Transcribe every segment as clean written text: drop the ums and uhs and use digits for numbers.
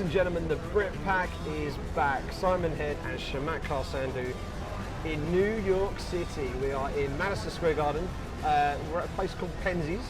and gentlemen, the Brit Pack is back. Simon Head and Sandhu in New York City. We are in Madison Square Garden. We're at a place called Penzies,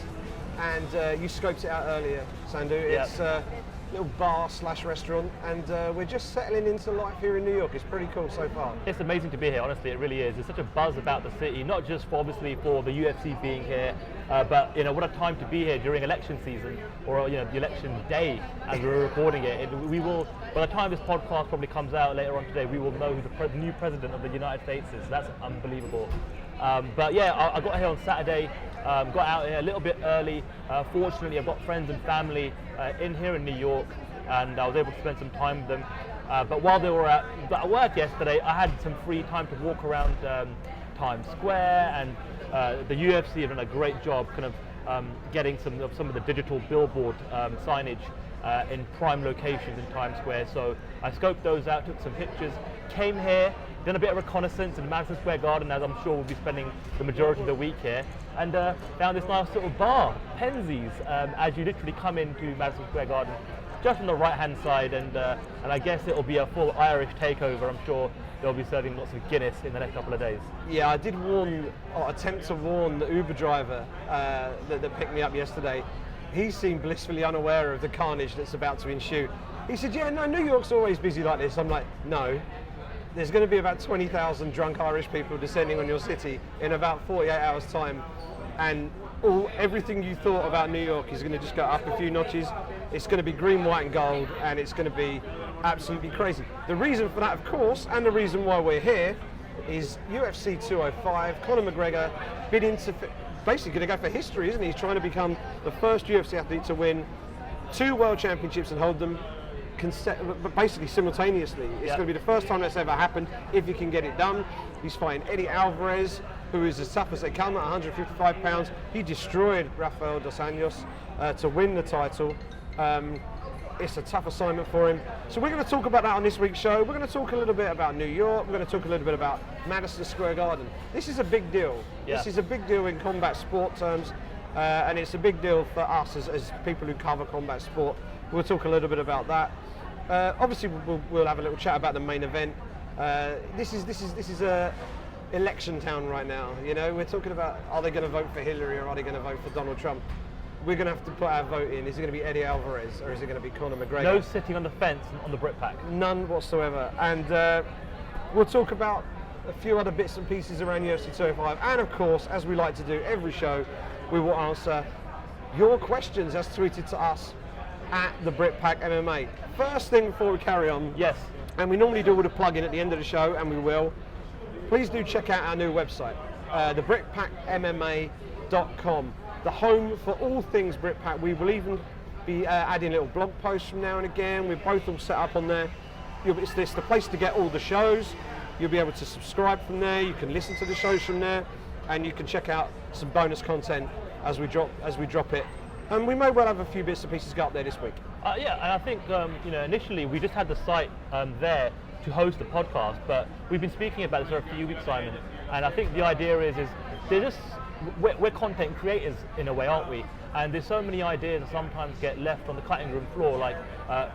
and you scoped it out earlier, Sandhu. It's a little bar slash restaurant, and we're just settling into life here in New York. It's pretty cool so far. It's amazing to be here, honestly, it really is. There's such a buzz about the city, not just for, obviously for the UFC being here, but what a time to be here during election season, or the election day as we're recording it. We will, by the time this podcast probably comes out later on today, we will know who the new president of the United States is. That's unbelievable. But yeah, I got here on Saturday, got out here a little bit early. Fortunately, I've got friends and family in here in New York, and I was able to spend some time with them. But while they were at work yesterday, I had some free time to walk around Times Square, and the UFC have done a great job kind of getting some of the digital billboard signage in prime locations in Times Square. So I scoped those out, took some pictures, came here, done a bit of reconnaissance in Madison Square Garden, as I'm sure we'll be spending the majority of the week here, and found this nice little bar, Penzies, as you literally come into Madison Square Garden, just on the right-hand side, and I guess it'll be a full Irish takeover. I'm sure they'll be serving lots of Guinness in the next couple of days. Yeah, I did attempt to warn the Uber driver that picked me up yesterday. He seemed blissfully unaware of the carnage that's about to ensue. He said, yeah, no, New York's always busy like this. I'm like, no. There's going to be about 20,000 drunk Irish people descending on your city in about 48 hours time, and everything you thought about New York is going to just go up a few notches. It's going to be green, white and gold, and it's going to be absolutely crazy. The reason for that, of course, and the reason why we're here is UFC 205. Conor McGregor bidding to, basically going to go for history, isn't he? He's trying to become the first UFC athlete to win 2 world championships and hold them basically simultaneously. It's going to be the first time that's ever happened, if he can get it done. He's fighting Eddie Alvarez, who is as tough as they come at 155 pounds. He destroyed Rafael dos Anjos to win the title. It's a tough assignment for him. So we're going to talk about that on this week's show. We're going to talk a little bit about New York. We're going to talk a little bit about Madison Square Garden. This is a big deal. Yeah. This is a big deal in combat sport terms, and it's a big deal for us as people who cover combat sport. We'll talk a little bit about that. Obviously, we'll have a little chat about the main event. This is a election town right now. We're talking about, are they going to vote for Hillary or are they going to vote for Donald Trump? We're going to have to put our vote in. Is it going to be Eddie Alvarez or is it going to be Conor McGregor? No sitting on the fence on the Brit Pack. None whatsoever. And we'll talk about a few other bits and pieces around UFC 205. And of course, as we like to do every show, we will answer your questions as tweeted to us at the Brit Pack MMA. First thing before we carry on, yes, and we normally do with a plug-in at the end of the show, and we will, please do check out our new website, thebritpackmma.com, the home for all things Brit Pack. We will even be adding little blog posts from now and again. We're both all set up on there. It's the place to get all the shows. You'll be able to subscribe from there. You can listen to the shows from there, and you can check out some bonus content as we drop it. And we may well have a few bits and pieces go up there this week. Yeah, and I think initially we just had the site there to host the podcast, but we've been speaking about this for a few weeks, Simon. And I think the idea is we're content creators in a way, aren't we? And there's so many ideas that sometimes get left on the cutting room floor. Like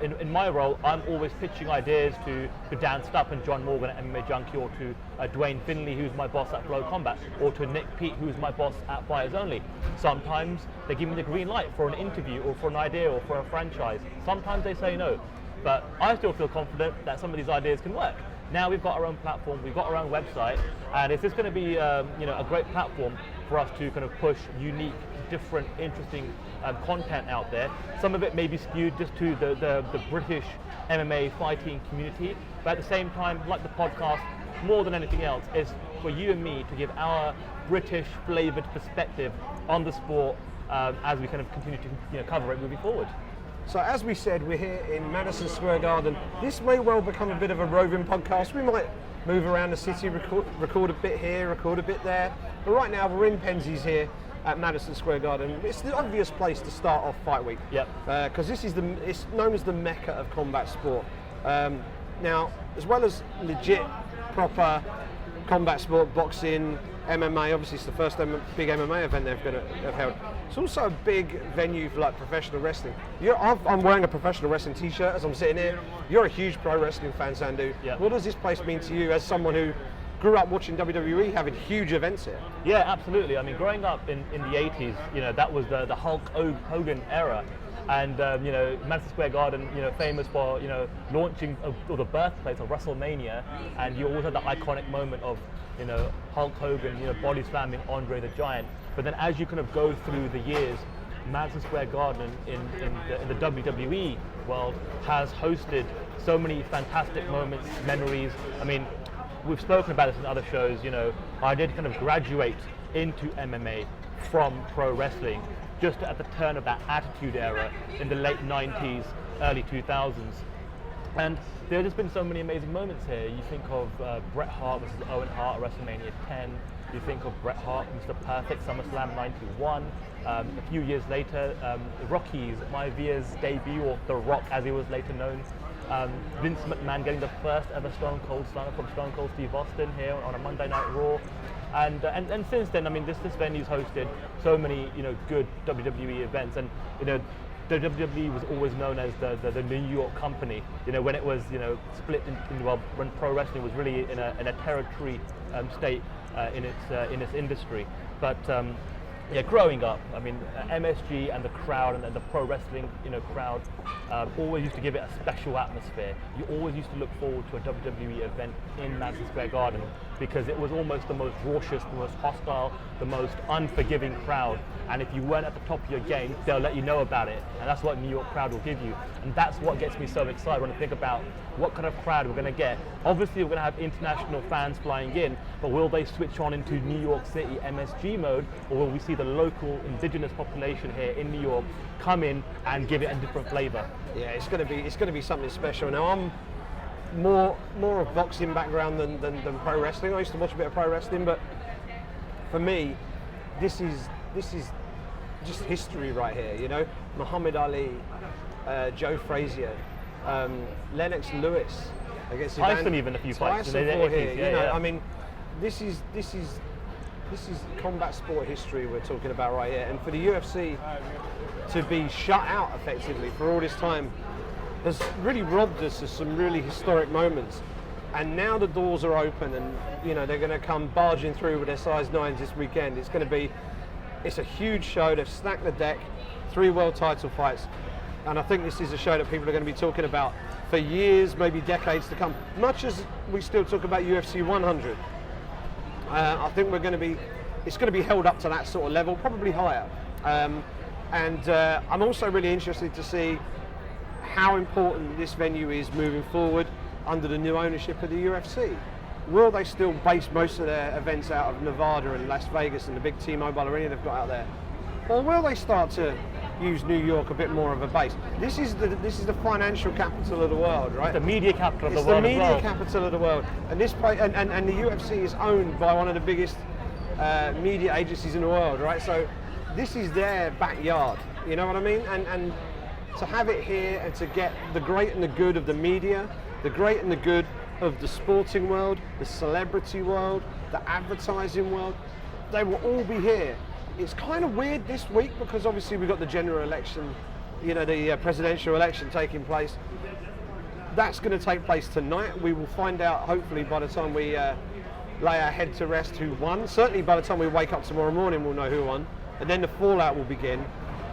in my role, I'm always pitching ideas to Dan Stupp and John Morgan at MMA Junkie, or to Dwayne Finley, who's my boss at Flow Combat, or to Nick Pete, who's my boss at Fighters Only. Sometimes they give me the green light for an interview or for an idea or for a franchise. Sometimes they say no, but I still feel confident that some of these ideas can work. Now we've got our own platform, we've got our own website, and it's just going to be a great platform for us to kind of push unique, different, interesting content out there. Some of it may be skewed just to the British MMA fighting community, but at the same time, like the podcast, more than anything else, is for you and me to give our British flavoured perspective on the sport as we kind of continue to cover it moving forward. So as we said, we're here in Madison Square Garden. This may well become a bit of a roving podcast. We might move around the city, record a bit here, record a bit there. But right now we're in Penzies here at Madison Square Garden. It's the obvious place to start off fight week. Yep. Because it's known as the Mecca of combat sport. Now, as well as legit, proper combat sport, boxing, MMA. Obviously, it's the first big MMA event they've held. It's also a big venue for like professional wrestling. I'm wearing a professional wrestling T-shirt as I'm sitting here. You're a huge pro wrestling fan, Sandhu. Yeah. What does this place mean to you as someone who grew up watching WWE, having huge events here? Yeah, absolutely. I mean, growing up in the 80s, that was the Hulk Hogan era. And Madison Square Garden, famous for launching or the birthplace of WrestleMania, and you always had that iconic moment of Hulk Hogan, body slamming Andre the Giant. But then as you kind of go through the years, Madison Square Garden in the WWE world has hosted so many fantastic moments, memories. I mean, we've spoken about this in other shows. I did kind of graduate into MMA from pro wrestling just at the turn of that Attitude Era in the late 90s, early 2000s. And there have just been so many amazing moments here. You think of Bret Hart versus Owen Hart at WrestleMania 10. You think of Bret Hart, Mr. Perfect, SummerSlam 91. A few years later, Rocky's Maivia's debut, or The Rock as he was later known. Vince McMahon getting the first ever Stone Cold Stunner from Stone Cold Steve Austin here on a Monday Night Raw. And since then, I mean, this venue's hosted so many good WWE events, and the WWE was always known as the New York company. When it was split when pro wrestling was really in a territory state in its industry. But growing up, I mean, MSG and the crowd and the pro wrestling crowd always used to give it a special atmosphere. You always used to look forward to a WWE event in Madison Square Garden because it was almost the most raucous, the most hostile, the most unforgiving crowd. And if you weren't at the top of your game, they'll let you know about it. And that's what New York crowd will give you. And that's what gets me so excited when I think about what kind of crowd we're going to get. Obviously, we're going to have international fans flying in, but will they switch on into New York City MSG mode, or will we see the local indigenous population here in New York come in and give it a different flavor? Yeah, it's going to be something special. Now, I'm more of boxing background than pro wrestling. I used to watch a bit of pro wrestling, but for me, this is just history right here. Muhammad Ali, Joe Frazier, Lennox Lewis against Tyson, even a few fights. Tyson fought here. I mean, this is combat sport history we're talking about right here, and for the UFC to be shut out effectively for all this time has really robbed us of some really historic moments. And now the doors are open, and they're going to come barging through with their size 9s this weekend. It's a huge show. They've stacked the deck, 3 world title fights, and I think this is a show that people are going to be talking about for years, maybe decades to come. Much as we still talk about UFC 100, I think it's going to be held up to that sort of level, probably higher. And I'm also really interested to see how important this venue is moving forward under the new ownership of the UFC. Will they still base most of their events out of Nevada and Las Vegas and the big T-Mobile arena they've got out there? Or will they start to use New York a bit more of a base? This is the financial capital of the world, right? The media capital of the world. It's the media capital of the world. And this place, and the UFC is owned by one of the biggest media agencies in the world, right? So this is their backyard, you know what I mean? And to have it here and to get the great and the good of the media, the great and the good of the sporting world, the celebrity world, the advertising world, they will all be here. It's kind of weird this week because obviously we've got the general election, the presidential election taking place. That's going to take place tonight. We will find out hopefully by the time we lay our head to rest who won. Certainly by the time we wake up tomorrow morning we'll know who won, and then the fallout will begin.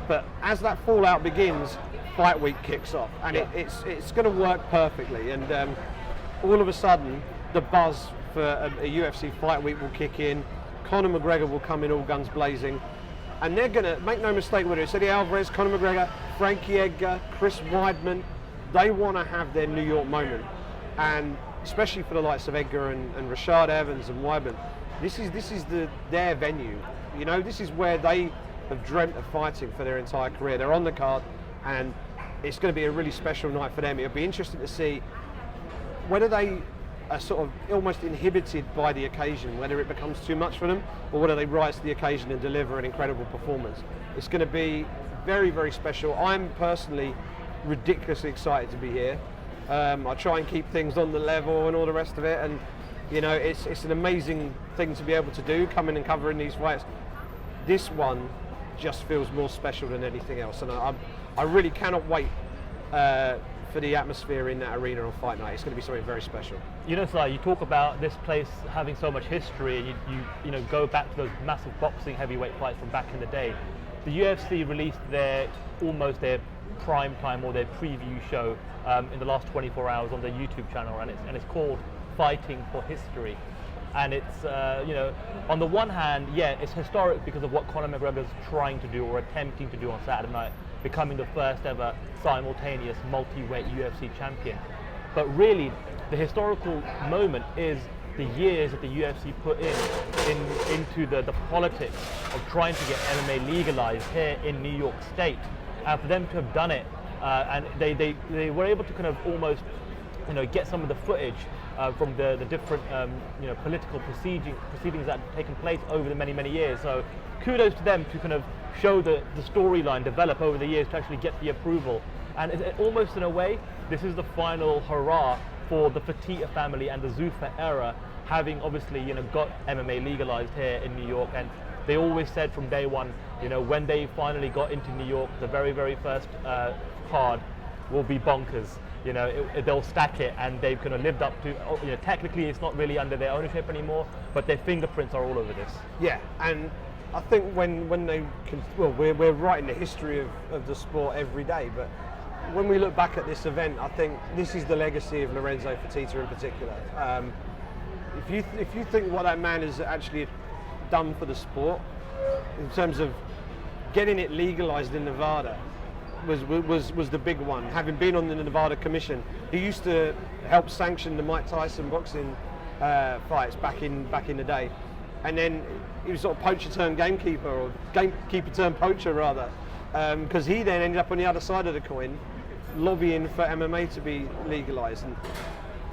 But as that fallout begins, fight week kicks off, and it's going to work perfectly. And all of a sudden, the buzz for a UFC fight week will kick in. Conor McGregor will come in all guns blazing, and they're going to, make no mistake with it, Eddie Alvarez, Conor McGregor, Frankie Edgar, Chris Weidman, they want to have their New York moment, and especially for the likes of Edgar and Rashad Evans and Weidman, this is their venue. This is where they have dreamt of fighting for their entire career. They're on the card, and it's going to be a really special night for them. It'll be interesting to see whether they are sort of almost inhibited by the occasion, whether it becomes too much for them, or whether they rise to the occasion and deliver an incredible performance. It's going to be very, very special. I'm personally ridiculously excited to be here. I try and keep things on the level and all the rest of it, and You know, it's an amazing thing to be able to do, coming and covering these fights. This one just feels more special than anything else, and I really cannot wait for the atmosphere in that arena on fight night. It's going to be something very special. You know, Si, you talk about this place having so much history, and you know, go back to those massive boxing heavyweight fights from back in the day. The UFC released almost their prime time or their preview show in the last 24 hours on their YouTube channel, and it's called Fighting for History. And it's, you know, on the one hand, yeah, it's historic because of what Conor McGregor's trying to do or attempting to do on Saturday night, becoming the first ever simultaneous multi-weight UFC champion. But really, the historical moment is the years that the UFC put into the politics of trying to get MMA legalized here in New York State. And for them to have done it, and they were able to kind of almost, you know, get some of the footage from the different you know, political proceedings that have taken place over the many years. So kudos to them to kind of show the storyline develop over the years to actually get the approval. And it's almost in a way, this is the final hurrah for the Fertitta family and the Zuffa era, having obviously, you know, got MMA legalized here in New York. And they always said from day one, you know, when they finally got into New York, the very first card will be bonkers. You know, they'll stack it, and they've kind of lived up to, you know, technically it's not really under their ownership anymore, but their fingerprints are all over this. Yeah, and I think when they can, well, we're writing the history of the sport every day, but when we look back at this event, I think this is the legacy of Lorenzo Fertitta in particular. If you think what that man has actually done for the sport in terms of getting it legalized in Nevada, was the big one. Having been on the Nevada Commission, he used to help sanction the Mike Tyson boxing fights back in the day, and then he was sort of poacher turned gamekeeper, or gamekeeper turned poacher rather, because he then ended up on the other side of the coin, lobbying for MMA to be legalized. And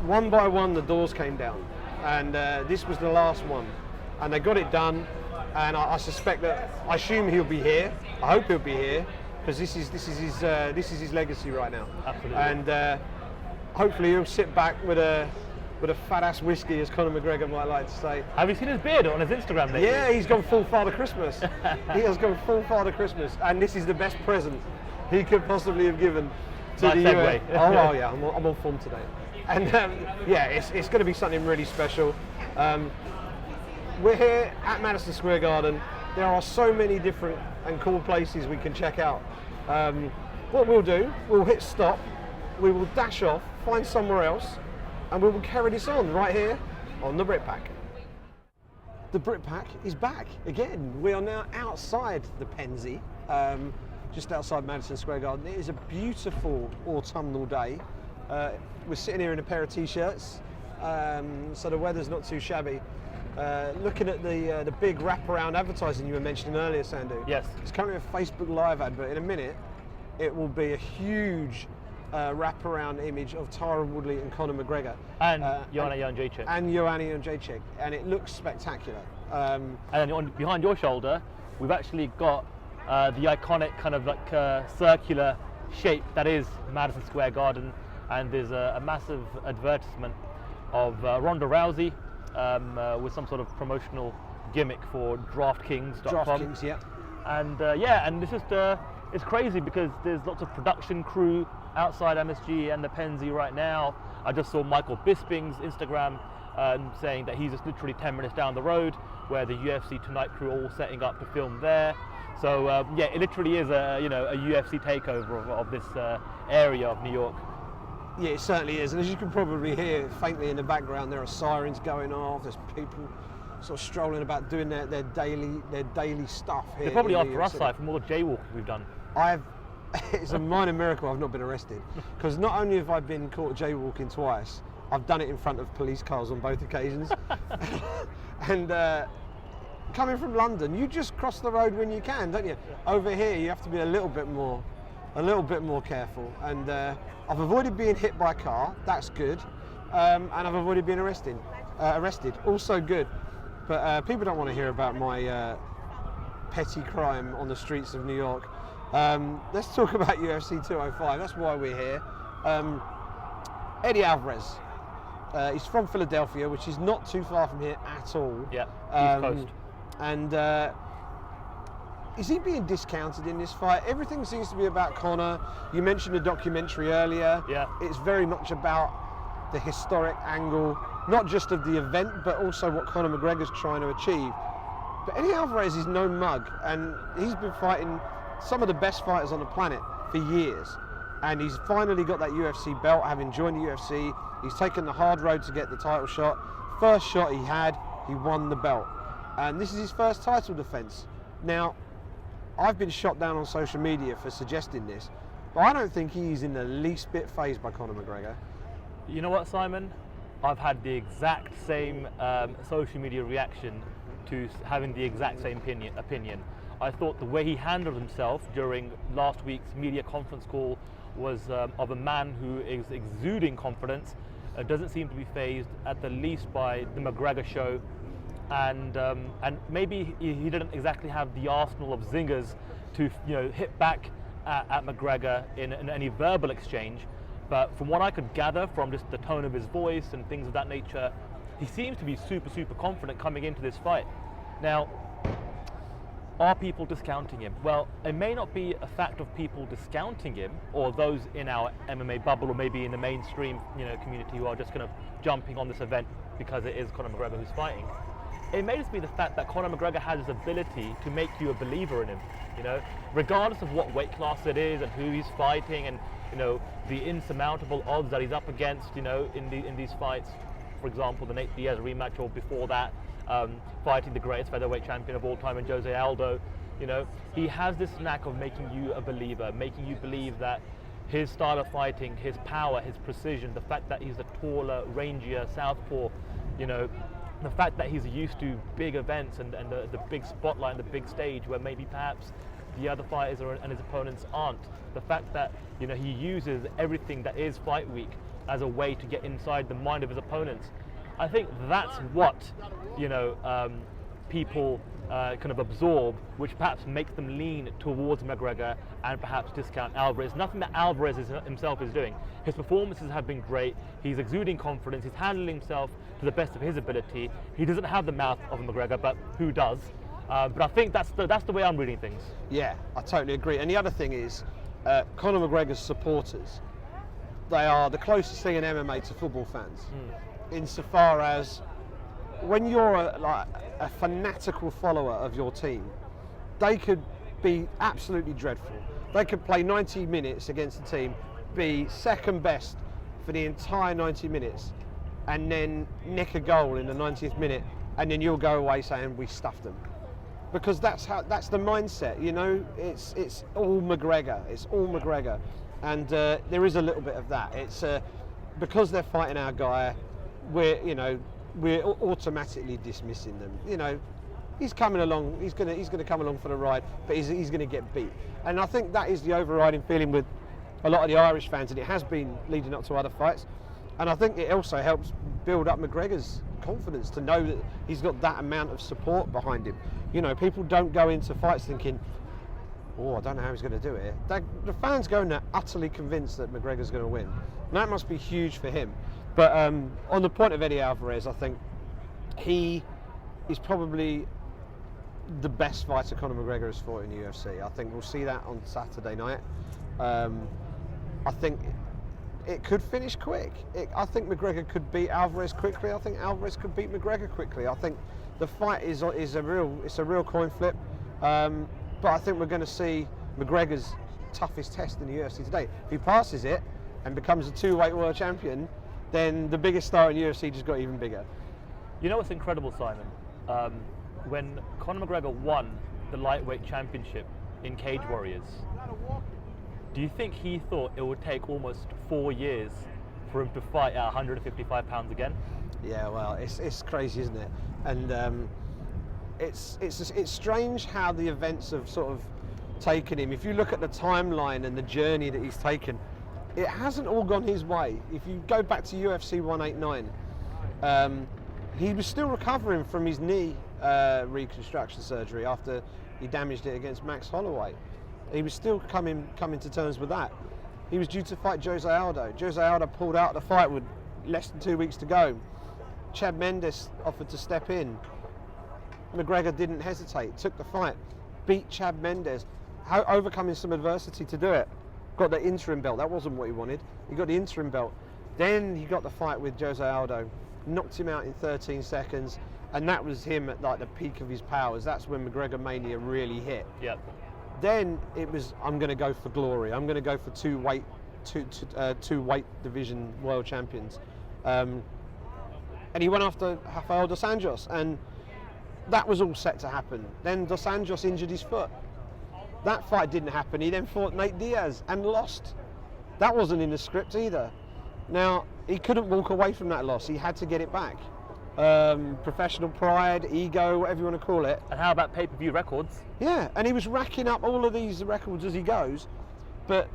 one by one, the doors came down, and this was the last one, and they got it done. And I suspect that, I assume he'll be here. I hope he'll be here, because this is his legacy right now. Absolutely. And hopefully he'll sit back with a fat ass whiskey, as Conor McGregor might like to say. Have you seen his beard on his Instagram lately? Yeah, he's gone full Father Christmas. He has gone full Father Christmas, and this is the best present he could possibly have given to nice the segue. Oh yeah, I'm on form today. And yeah, it's going to be something really special. We're here at Madison Square Garden. There are so many different and cool places we can check out. What we'll do, we'll hit stop, we will dash off, find somewhere else, and we will carry this on right here on the Brit Pack. The Brit Pack is back again. We are now outside the Penzi, just outside Madison Square Garden. It is a beautiful autumnal day. We're sitting here in a pair of t-shirts, so the weather's not too shabby. Looking at the big wraparound advertising you were mentioning earlier, Sandhu. Yes. It's currently a Facebook Live ad, but in a minute it will be a huge wraparound image of Tyron Woodley and Conor McGregor. And Joanna Jędrzejczyk. And Joanna Jędrzejczyk, and it looks spectacular. And then behind your shoulder, we've actually got the iconic kind of like circular shape that is Madison Square Garden, and there's a massive advertisement of Ronda Rousey with some sort of promotional gimmick for DraftKings.com. DraftKings, yeah. And yeah, and it's just it's crazy because there's lots of production crew outside MSG and the Penzi right now. I just saw Michael Bisping's Instagram saying that he's just literally 10 minutes down the road, where the UFC Tonight crew are all setting up to film there. So yeah, it literally is a UFC takeover of this area of New York. Yeah, it certainly is, and as you can probably hear faintly in the background, there are sirens going off. There's people sort of strolling about doing their daily stuff here. They're probably after us, side from all the jaywalking we've done. It's a minor miracle I've not been arrested, because not only have I been caught jaywalking twice, I've done it in front of police cars on both occasions. And coming from London, you just cross the road when you can, don't you? Over here, you have to be a little bit more careful. And I've avoided being hit by a car. That's good. And I've avoided being arrested. Also good. But people don't want to hear about my petty crime on the streets of New York. Let's talk about UFC 205. That's why we're here. Eddie Alvarez. He's from Philadelphia, which is not too far from here at all. Yeah, East Coast. And is he being discounted in this fight? Everything seems to be about Conor. You mentioned a documentary earlier. Yeah. It's very much about the historic angle, not just of the event, but also what Conor McGregor's trying to achieve. But Eddie Alvarez is no mug, and he's been fighting some of the best fighters on the planet for years. And he's finally got that UFC belt, having joined the UFC. He's taken the hard road to get the title shot. First shot he had, he won the belt. And this is his first title defense. Now, I've been shot down on social media for suggesting this, but I don't think he's in the least bit fazed by Conor McGregor. You know what, Simon? I've had the exact same social media reaction to having the exact same opinion. I thought the way he handled himself during last week's media conference call was of a man who is exuding confidence, doesn't seem to be fazed at the least by the McGregor show, and maybe he didn't exactly have the arsenal of zingers to hit back at McGregor in any verbal exchange, but from what I could gather from just the tone of his voice and things of that nature, he seems to be super confident coming into this fight. Now, are people discounting him? Well, it may not be a fact of people discounting him, or those in our MMA bubble, or maybe in the mainstream community who are just kind of jumping on this event because it is Conor McGregor who's fighting. It may just be the fact that Conor McGregor has this ability to make you a believer in him, regardless of what weight class it is and who he's fighting, and the insurmountable odds that he's up against, in these fights. For example, the Nate Diaz rematch, or before that, fighting the greatest featherweight champion of all time in Jose Aldo. He has this knack of making you a believer, making you believe that his style of fighting, his power, his precision, the fact that he's a taller, rangier southpaw, the fact that he's used to big events and the big spotlight and the big stage where maybe perhaps the other fighters and his opponents aren't. The fact that he uses everything that is fight week as a way to get inside the mind of his opponents. I think that's what people kind of absorb, which perhaps makes them lean towards McGregor and perhaps discount Alvarez. Nothing that Alvarez himself is doing. His performances have been great. He's exuding confidence. He's handling himself to the best of his ability. He doesn't have the mouth of McGregor, but who does? But I think that's the way I'm reading things. Yeah, I totally agree. And the other thing is, Conor McGregor's supporters, they are the closest thing in MMA to football fans, insofar as when you're a fanatical follower of your team, they could be absolutely dreadful. They could play 90 minutes against a team, be second best for the entire 90 minutes, and then nick a goal in the 90th minute, and then you'll go away saying we stuffed them. Because that's the mindset, it's all McGregor, and there is a little bit of that. It's because they're fighting our guy, we're automatically dismissing them. He's coming along, he's going to come along for the ride, but he's going to get beat. And I think that is the overriding feeling with a lot of the Irish fans, and it has been leading up to other fights. And I think it also helps build up McGregor's confidence to know that he's got that amount of support behind him. People don't go into fights thinking, I don't know how he's going to do it. The fans go in there utterly convinced that McGregor's going to win. And that must be huge for him. But on the point of Eddie Alvarez, I think he is probably the best fighter Conor McGregor has fought in the UFC. I think we'll see that on Saturday night. I think it could finish quick. I think McGregor could beat Alvarez quickly. I think Alvarez could beat McGregor quickly. I think the fight is a real coin flip. But I think we're going to see McGregor's toughest test in the UFC today. If he passes it and becomes a two-weight world champion, then the biggest star in UFC just got even bigger. You know what's incredible, Simon? When Conor McGregor won the lightweight championship in Cage Warriors, do you think he thought it would take almost 4 years for him to fight at 155 pounds again? Yeah, well, it's crazy, isn't it? And it's strange how the events have sort of taken him. If you look at the timeline and the journey that he's taken, it hasn't all gone his way. If you go back to UFC 189, he was still recovering from his knee reconstruction surgery after he damaged it against Max Holloway. He was still coming to terms with that. He was due to fight Jose Aldo. Jose Aldo pulled out of the fight with, less than 2 weeks to go. Chad Mendes offered to step in. McGregor didn't hesitate, took the fight, beat Chad Mendes, overcoming some adversity to do it. Got the interim belt. That wasn't what he wanted. He got the interim belt. Then he got the fight with Jose Aldo, knocked him out in 13 seconds, and that was him at like the peak of his powers. That's when McGregor mania really hit. Yep. Then it was, I'm going to go for glory. I'm going to go for two weight division world champions, and he went after Rafael dos Anjos, and that was all set to happen. Then dos Anjos injured his foot. That fight didn't happen. He then fought Nate Diaz and lost. That wasn't in the script either. Now, he couldn't walk away from that loss. He had to get it back. Professional pride, ego, whatever you want to call it. And how about pay-per-view records? Yeah, and he was racking up all of these records as he goes. But,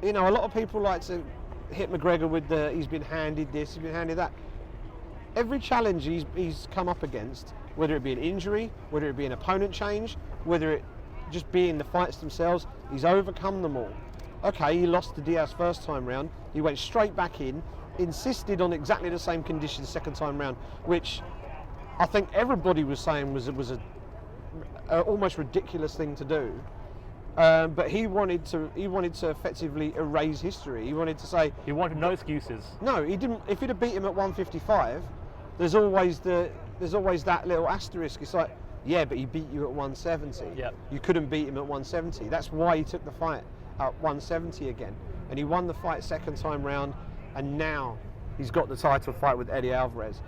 you know, a lot of people like to hit McGregor with he's been handed this, he's been handed that. Every challenge he's come up against, whether it be an injury, whether it be an opponent change, whether it just be in the fights themselves, he's overcome them all. Okay, he lost to Diaz first time round. He went straight back in, insisted on exactly the same conditions second time round, which I think everybody was saying was a almost ridiculous thing to do. But he wanted to effectively erase history. He wanted to say He wanted no excuses. no. He didn't. If he'd have beat him at 155, there's always that little asterisk. It's like, yeah, but he beat you at 170. Yep. You couldn't beat him at 170. That's why he took the fight at 170 again, and he won the fight second time round, and now he's got the title fight with Eddie Alvarez,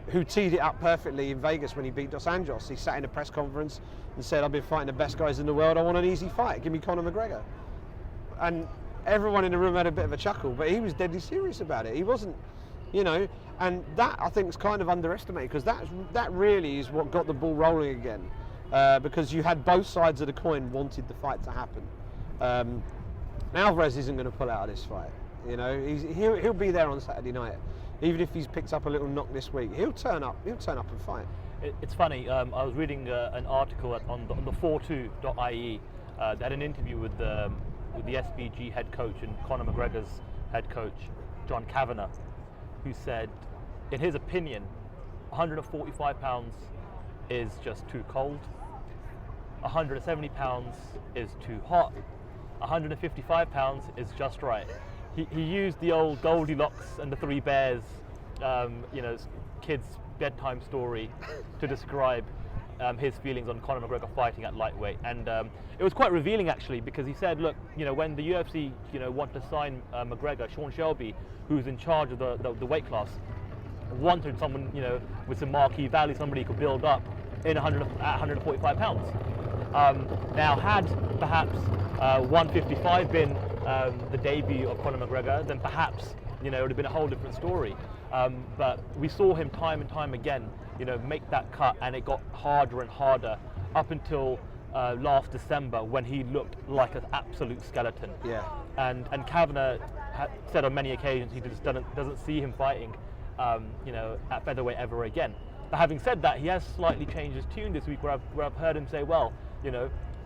who teed it up perfectly in Vegas when he beat Dos Anjos. He sat in a press conference and said, I've been fighting the best guys in the world, I want an easy fight, give me Conor McGregor. And everyone in the room had a bit of a chuckle, but he was deadly serious about it. He wasn't, you know, and that I think is kind of underestimated, because that really is what got the ball rolling again, because you had both sides of the coin wanted the fight to happen. Alvarez isn't going to pull out of this fight. You know, he'll be there on Saturday night, even if he's picked up a little knock this week. He'll turn up and fight. It's funny. I was reading an article on the 42.ie. They had an interview with the SBG head coach and Conor McGregor's head coach, John Kavanagh, who said, in his opinion, 145 pounds is just too cold. 170 pounds is too hot. 155 pounds is just right. He used the old Goldilocks and the Three Bears, kids' bedtime story to describe his feelings on Conor McGregor fighting at lightweight, and it was quite revealing actually, because he said, look, you know, when the UFC, wanted to sign McGregor, Sean Shelby, who's in charge of the weight class, wanted someone, with some marquee value, somebody who could build up at 145 pounds. Now, had perhaps 155 been the debut of Conor McGregor, then perhaps it would have been a whole different story. But we saw him time and time again, make that cut, and it got harder and harder up until last December, when he looked like an absolute skeleton. Yeah. And Kavanagh said on many occasions he just doesn't see him fighting, at featherweight ever again. But having said that, he has slightly changed his tune this week, where I've heard him say, well,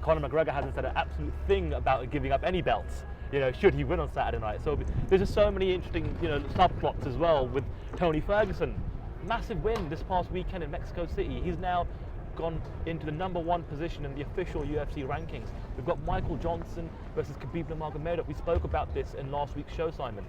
Conor McGregor hasn't said an absolute thing about giving up any belts, should he win on Saturday night. So there's just so many interesting, subplots as well with Tony Ferguson. Massive win this past weekend in Mexico City. He's now gone into the #1 position in the official UFC rankings. We've got Michael Johnson versus Khabib Nurmagomedov. We spoke about this in last week's show, Simon.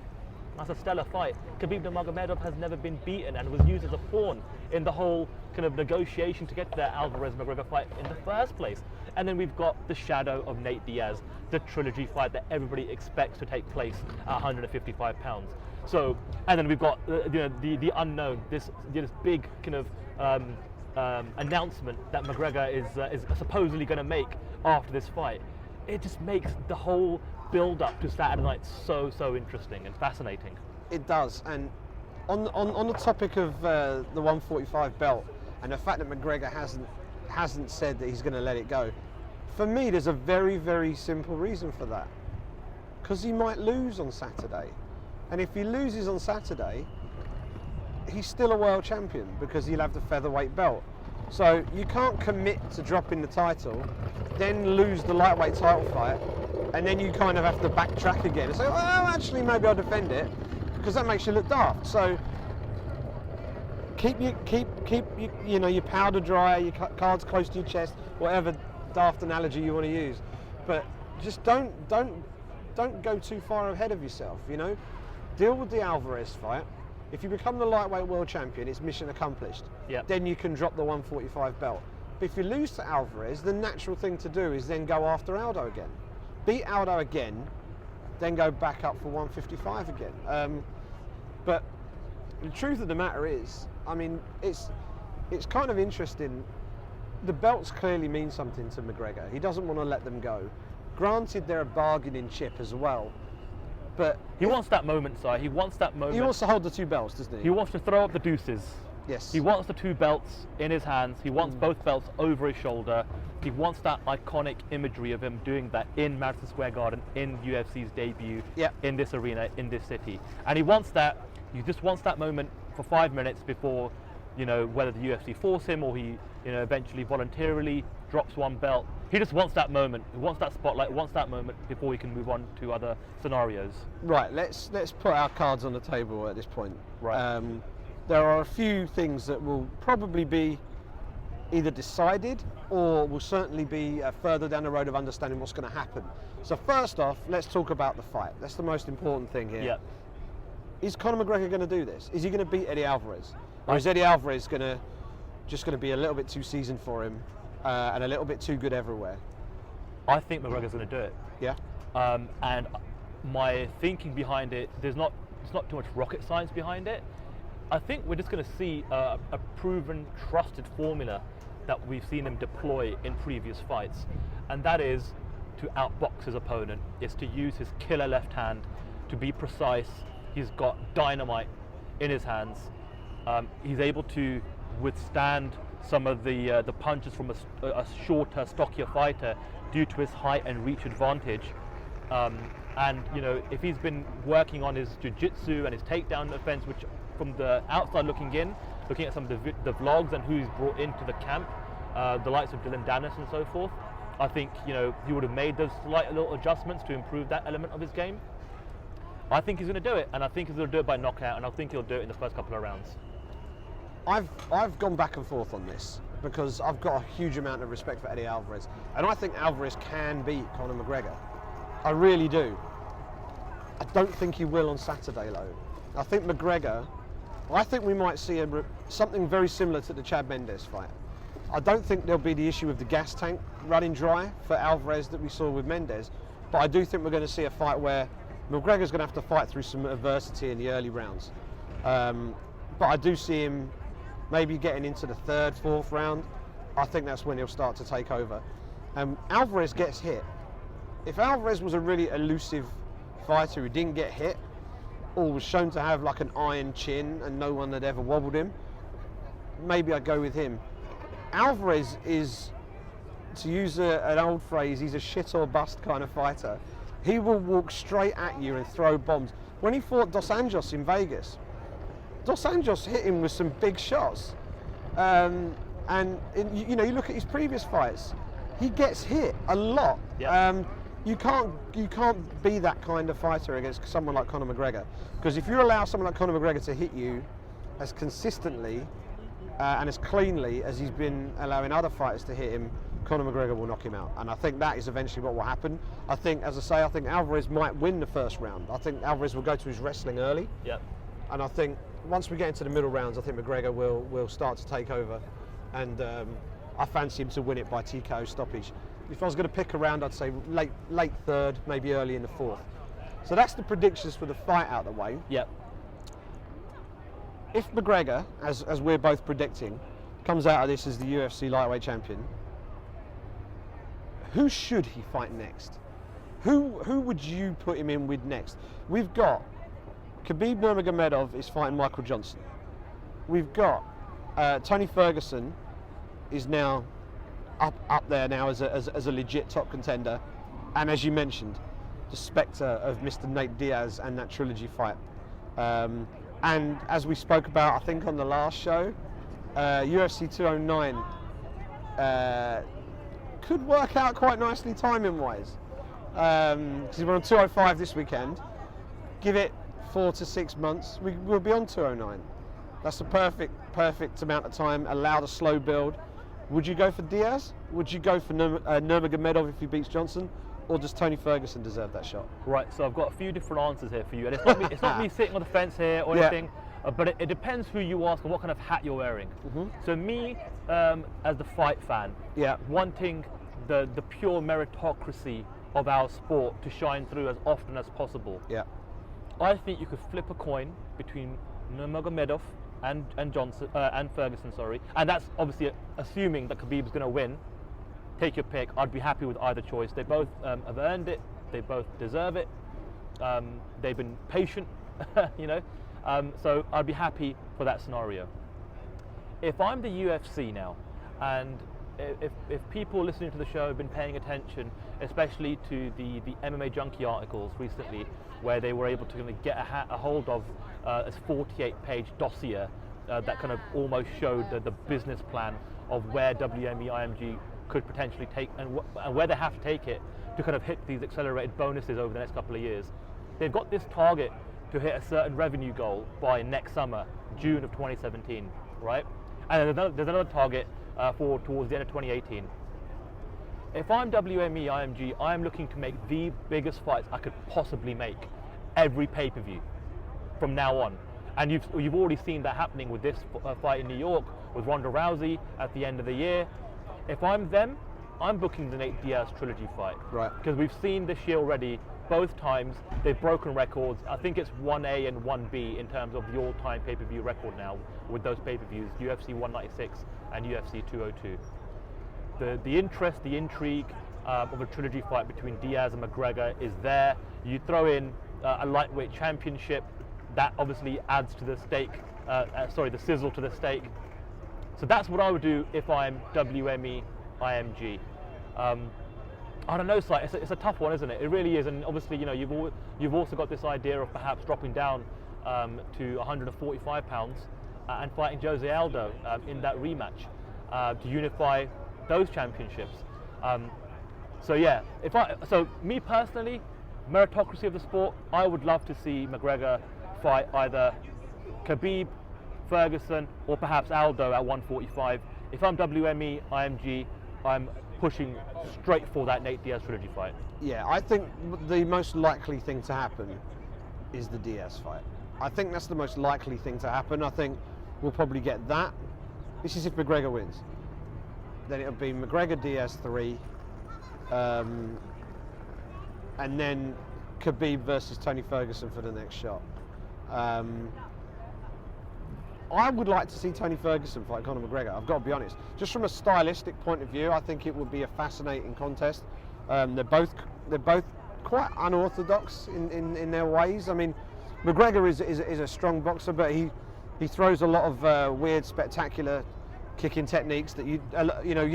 That's a stellar fight. Khabib Nurmagomedov has never been beaten and was used as a pawn in the whole kind of negotiation to get to that Alvarez-McGregor fight in the first place. And then we've got the shadow of Nate Diaz, the trilogy fight that everybody expects to take place at 155 pounds. So, and then we've got the unknown, this big kind of announcement that McGregor is supposedly going to make after this fight. It just makes the whole build up to Saturday night so interesting and fascinating. It does. And on the topic of the 145 belt and the fact that McGregor hasn't said that he's going to let it go, for me there's a very, very simple reason for that. Because he might lose on Saturday, and if he loses on Saturday, he's still a world champion because he'll have the featherweight belt. So you can't commit to dropping the title, then lose the lightweight title fight, and then you kind of have to backtrack again and say, well, actually, maybe I'll defend it. because that makes you look daft. So keep your powder dry, your cards close to your chest, whatever daft analogy you want to use, but just don't go too far ahead of yourself. Deal with the Alvarez fight. If you become the lightweight world champion, it's mission accomplished. Yep. Then you can drop the 145 belt. But if you lose to Alvarez, the natural thing to do is then go after Aldo again. Beat Aldo again, then go back up for 155 again. But the truth of the matter is, I mean, it's kind of interesting. The belts clearly mean something to McGregor. He doesn't want to let them go. Granted, they're a bargaining chip as well. But he wants that moment, Si. He wants that moment. He wants to hold the two belts, doesn't he? He wants to throw up the deuces. Yes. He wants the two belts in his hands. He wants both belts over his shoulder. He wants that iconic imagery of him doing that in Madison Square Garden, in UFC's debut, in this arena, in this city. And he wants that. He just wants that moment for 5 minutes before, whether the UFC force him or he, eventually voluntarily drops one belt. He just wants that moment. He wants that spotlight. Wants that moment before he can move on to other scenarios. Right. Let's put our cards on the table at this point. Right. There are a few things that will probably be either decided or will certainly be further down the road of understanding what's going to happen. So first off, let's talk about the fight. That's the most important thing here. Yeah. Is Conor McGregor going to do this? Is he going to beat Eddie Alvarez? Or is Eddie Alvarez just going to be a little bit too seasoned for him and a little bit too good everywhere? I think McGregor's going to do it. Yeah. And my thinking behind it, there's not too much rocket science behind it. I think we're just going to see a proven, trusted formula that we've seen him deploy in previous fights, and that is to outbox his opponent. It's to use his killer left hand to be precise. He's got dynamite in his hands. He's able to withstand some of the punches from a shorter, stockier fighter due to his height and reach advantage. And if he's been working on his jiu-jitsu and his takedown offense, which from the outside looking in, looking at some of the vlogs and who he's brought into the camp, the likes of Dylan Dennis and so forth, I think he would have made those slight little adjustments to improve that element of his game. I think he's going to do it, and I think he's going to do it by knockout, and I think he'll do it in the first couple of rounds. I've gone back and forth on this because I've got a huge amount of respect for Eddie Alvarez, and I think Alvarez can beat Conor McGregor. I really do. I don't think he will on Saturday, though. I think we might see something very similar to the Chad Mendes fight. I don't think there'll be the issue of the gas tank running dry for Alvarez that we saw with Mendes, but I do think we're going to see a fight where McGregor's going to have to fight through some adversity in the early rounds. But I do see him maybe getting into the third, fourth round. I think that's when he'll start to take over. Alvarez gets hit. If Alvarez was a really elusive fighter who didn't get hit, or was shown to have like an iron chin and no one had ever wobbled him, maybe I'd go with him. Alvarez is, to use an old phrase, he's a shit or bust kind of fighter. He will walk straight at you and throw bombs. When he fought Dos Anjos in Vegas, Dos Anjos hit him with some big shots. You look at his previous fights, he gets hit a lot. Yep. You can't be that kind of fighter against someone like Conor McGregor, because if you allow someone like Conor McGregor to hit you as consistently and as cleanly as he's been allowing other fighters to hit him, Conor McGregor will knock him out, and I think that is eventually what will happen. I think, as I say, I think Alvarez might win the first round. I think Alvarez will go to his wrestling early. Yep. And I think once we get into the middle rounds, I think McGregor will start to take over, and I fancy him to win it by TKO stoppage. If I was going to pick a round, I'd say late third, maybe early in the fourth. So that's the predictions for the fight out of the way. Yep. If McGregor, as we're both predicting, comes out of this as the UFC lightweight champion, who should he fight next? Who would you put him in with next? We've got Khabib Nurmagomedov is fighting Michael Johnson. We've got Tony Ferguson is now up there now as a legit top contender, and as you mentioned, the spectre of Mr. Nate Diaz and that trilogy fight. And as we spoke about, I think on the last show, UFC 209 could work out quite nicely timing-wise. Because we're on 205 this weekend. Give it 4 to 6 months, we'll be on 209. That's the perfect amount of time. Allowed a slow build. Would you go for Diaz? Would you go for Nurmagomedov if he beats Johnson? Or does Tony Ferguson deserve that shot? Right, so I've got a few different answers here for you. And it's not me sitting on the fence here or anything, but it depends who you ask and what kind of hat you're wearing. So me, as the fight fan, wanting the pure meritocracy of our sport to shine through as often as possible. I think you could flip a coin between Nurmagomedov and Johnson and Ferguson, and that's obviously assuming that Khabib's going to win. Take your pick. I'd be happy with either choice. They both have earned it. They both deserve it. They've been patient, so I'd be happy for that scenario. If I'm the UFC now, and if people listening to the show have been paying attention, especially to the MMA Junkie articles recently, where they were able to kind of get a hold of a 48-page dossier that kind of almost showed the business plan of where WME IMG could potentially take and where they have to take it to kind of hit these accelerated bonuses over the next couple of years. They've got this target to hit a certain revenue goal by next summer, June of 2017, right? And there's another target for towards the end of 2018. If I'm WME IMG, I'm looking to make the biggest fights I could possibly make every pay-per-view from now on. And you've already seen that happening with this fight in New York with Ronda Rousey at the end of the year. If I'm them, I'm booking the Nate Diaz trilogy fight. Right. Because we've seen this year already, both times, they've broken records. I think it's 1A and 1B in terms of the all-time pay-per-view record now with those pay-per-views, UFC 196 and UFC 202. The interest, the intrigue of a trilogy fight between Diaz and McGregor is there. You throw in a lightweight championship, that obviously adds to the steak, the sizzle to the steak. So that's what I would do if I'm WME IMG. I don't know, it's a tough one, isn't it? It really is, and obviously, you've also got this idea of perhaps dropping down to 145 pounds and fighting Jose Aldo in that rematch to unify those championships. So me personally, meritocracy of the sport, I would love to see McGregor fight either Khabib, Ferguson, or perhaps Aldo at 145. If I'm WME IMG, I'm pushing straight for that Nate Diaz trilogy fight. Yeah, I think the most likely thing to happen is the Diaz fight. I think that's the most likely thing to happen. I think we'll probably get that. This is if McGregor wins. Then it'll be McGregor Diaz 3, and then Khabib versus Tony Ferguson for the next shot. I would like to see Tony Ferguson fight Conor McGregor, I've got to be honest. Just from a stylistic point of view, I think it would be a fascinating contest. They're both quite unorthodox in their ways. I mean, McGregor is a strong boxer, but he throws a lot of weird, spectacular kicking techniques that you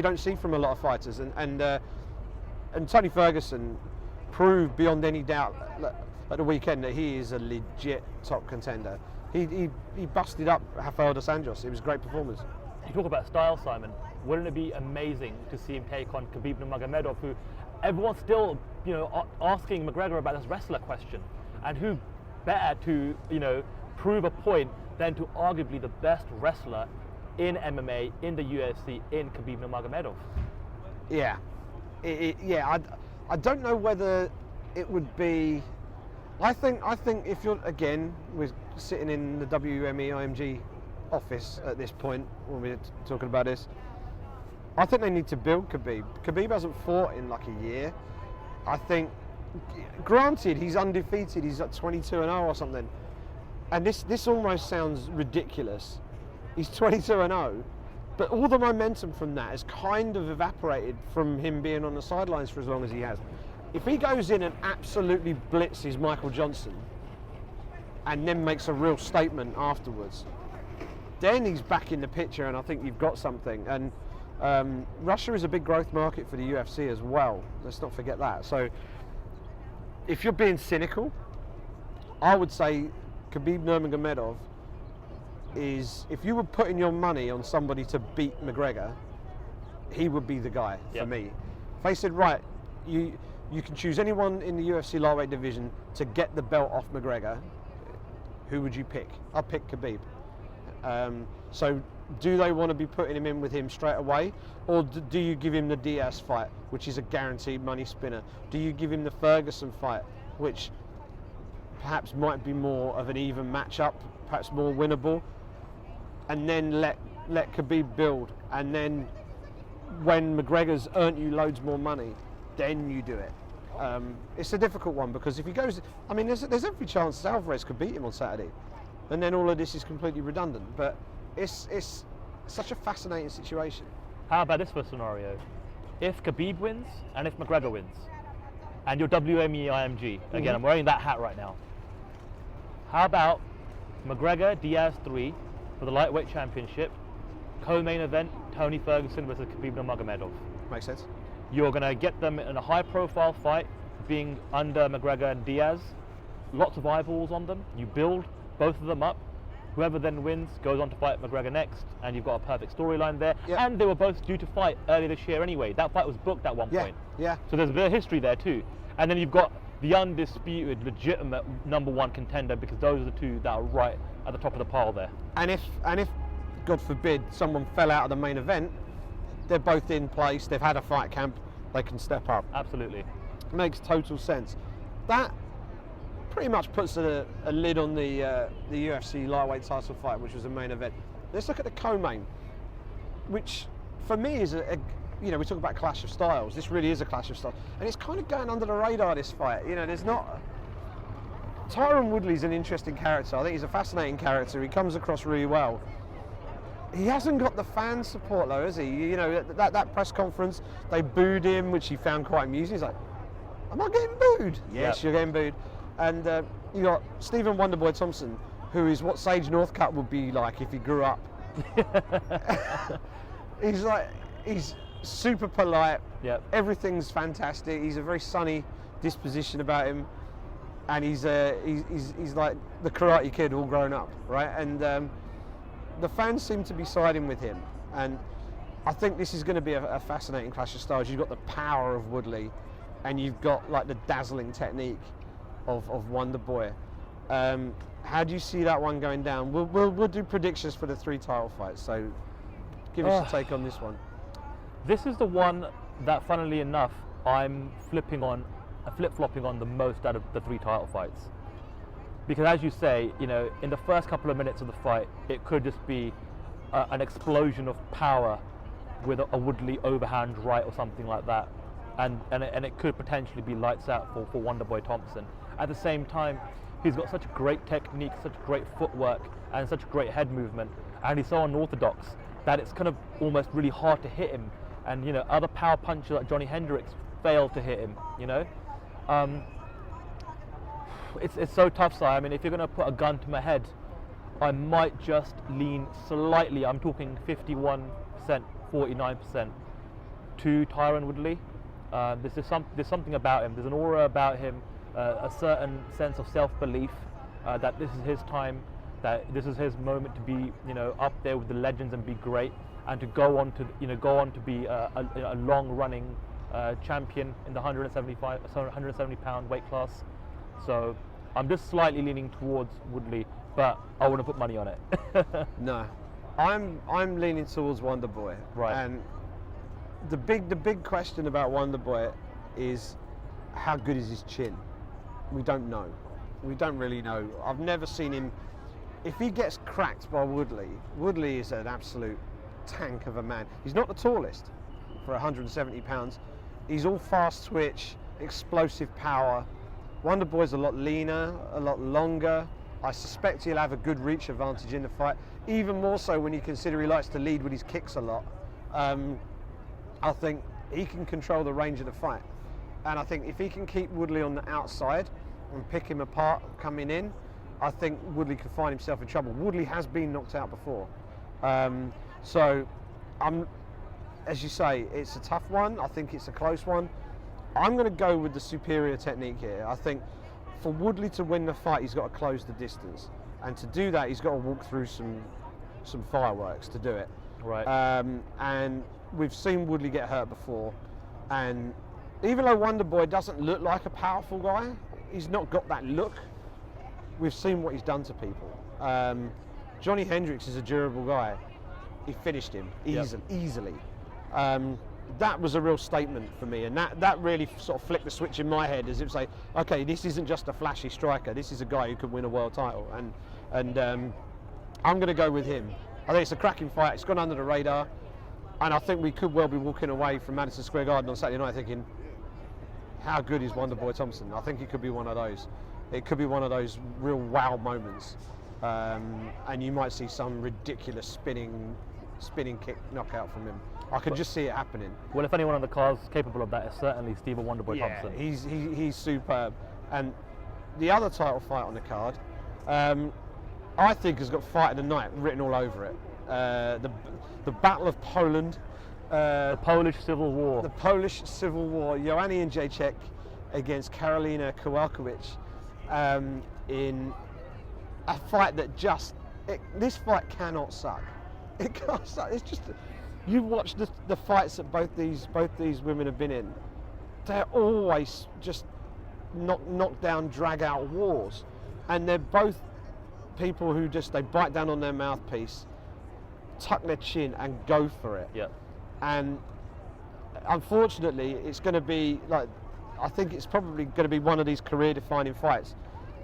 don't see from a lot of fighters. And Tony Ferguson proved beyond any doubt at the weekend that he is a legit top contender. He busted up Rafael dos Anjos. It was a great performance. You talk about style, Simon. Wouldn't it be amazing to see him take on Khabib Nurmagomedov, who everyone's still, asking McGregor about this wrestler question, and who better to, prove a point than to arguably the best wrestler in MMA, in the UFC, in Khabib Nurmagomedov. Yeah, I don't know whether it would be. I think if you're, again, we're sitting in the WME IMG office at this point when we're talking about this, I think they need to build Khabib. Khabib hasn't fought in like a year. I think, granted, he's undefeated, he's at 22-0 or something, and this almost sounds ridiculous. He's 22-0, but all the momentum from that has kind of evaporated from him being on the sidelines for as long as he has. If he goes in and absolutely blitzes Michael Johnson and then makes a real statement afterwards, then he's back in the picture, and I think you've got something. And Russia is a big growth market for the UFC as well. Let's not forget that. So if you're being cynical, I would say Khabib Nurmagomedov is, if you were putting your money on somebody to beat McGregor, he would be the guy for me. If they said, right, you can choose anyone in the UFC lightweight division to get the belt off McGregor, who would you pick? I'd pick Khabib. So do they want to be putting him in with him straight away, or do you give him the Diaz fight, which is a guaranteed money spinner? Do you give him the Ferguson fight, which perhaps might be more of an even matchup, perhaps more winnable, and then let Khabib build, and then when McGregor's earned you loads more money, then you do it. It's a difficult one, because if he goes, I mean, there's every chance Alvarez could beat him on Saturday, and then all of this is completely redundant. But it's such a fascinating situation. How about this for a scenario? If Khabib wins and if McGregor wins, and you're WME IMG, again, I'm wearing that hat right now. How about McGregor Diaz 3 for the lightweight championship, co-main event Tony Ferguson versus Khabib Nurmagomedov? Makes sense. You're going to get them in a high-profile fight, being under McGregor and Diaz. Lots of eyeballs on them. You build both of them up. Whoever then wins goes on to fight McGregor next, and you've got a perfect storyline there. Yep. And they were both due to fight earlier this year anyway. That fight was booked at one point. Yeah. So there's a bit of history there too. And then you've got the undisputed, legitimate #1 contender, because those are the two that are right at the top of the pile there. And if God forbid someone fell out of the main event, they're both in place. They've had a fight camp. They can step up. Absolutely. Makes total sense. That pretty much puts a lid on the UFC lightweight title fight, which was the main event. Let's look at the co-main, which for me is we talk about clash of styles. This really is a clash of styles, and it's kind of going under the radar, this fight. There's not. Tyron Woodley's an interesting character. I think he's a fascinating character. He comes across really well. He hasn't got the fan support though, has he? That press conference, they booed him, which he found quite amusing. He's like, "Am I getting booed?" Yes, You're getting booed. And you got Stephen Wonderboy Thompson, who is what Sage Northcutt would be like if he grew up. He's super polite. Yep. Everything's fantastic. He's a very sunny disposition about him, and he's like the Karate Kid all grown up, right? And the fans seem to be siding with him, and I think this is going to be a fascinating clash of styles. You've got the power of Woodley, and you've got like the dazzling technique of Wonderboy. How do you see that one going down? We'll do predictions for the 3 title fights. So give us a take on this one. This is the one that, funnily enough, I'm flip-flopping on the most out of the 3 title fights. Because as you say, in the first couple of minutes of the fight, it could just be an explosion of power with a Woodley overhand right or something like that. And it could potentially be lights out for Wonderboy Thompson. At the same time, he's got such great technique, such great footwork, and such great head movement, and he's so unorthodox that it's kind of almost really hard to hit him. And other power punchers like Johnny Hendricks fail to hit him. It's so tough, Si. I mean, if you're going to put a gun to my head, I might just lean slightly. I'm talking 51%, 49% to Tyron Woodley. There's something about him. There's an aura about him, a certain sense of self-belief that this is his time, that this is his moment to be, up there with the legends and be great, and to go on to be a long-running champion in the 170-pound weight class. So I'm just slightly leaning towards Woodley, but I wouldn't put money on it. No, I'm leaning towards Wonderboy. Right. And the big question about Wonderboy is how good is his chin? We don't know. We don't really know. I've never seen him. If he gets cracked by Woodley is an absolute tank of a man. He's not the tallest for 170 pounds. He's all fast twitch, explosive power. Wonderboy's a lot leaner, a lot longer. I suspect he'll have a good reach advantage in the fight, even more so when you consider he likes to lead with his kicks a lot. I think he can control the range of the fight. And I think if he can keep Woodley on the outside and pick him apart coming in, I think Woodley could find himself in trouble. Woodley has been knocked out before. So, as you say, it's a tough one. I think it's a close one. I'm going to go with the superior technique here. I think for Woodley to win the fight, he's got to close the distance. And to do that, he's got to walk through some fireworks to do it. Right. And we've seen Woodley get hurt before. And even though Wonderboy doesn't look like a powerful guy, he's not got that look. we've seen what he's done to people. Johnny Hendricks is a durable guy. He finished him easily. That was a real statement for me, and that really sort of flicked the switch in my head, as if say, okay, this isn't just a flashy striker. This is a guy who could win a world title, and I'm going to go with him. I think it's a cracking fight. It's gone under the radar, and I think we could well be walking away from Madison Square Garden on Saturday night thinking, how good is Wonderboy Thompson? I think it could be one of those. It could be one of those real wow moments, and you might see some ridiculous spinning kick knockout from him. I could just see it happening. Well, if anyone on the card's capable of that, it's certainly Stephen Wonderboy Thompson. He's superb. And the other title fight on the card, I think has got Fight of the Night written all over it. The Battle of Poland. The Polish Civil War. The Polish Civil War. Joanna Jędrzejczyk against Karolina Kowalkiewicz in a fight that this fight cannot suck. It can't suck. It's just, you watch the fights that both these women have been in. They're always just knock down, drag out wars, and they're both people who they bite down on their mouthpiece, tuck their chin, and go for it. Yeah. And unfortunately, it's going to be like, I think it's probably going to be one of these career-defining fights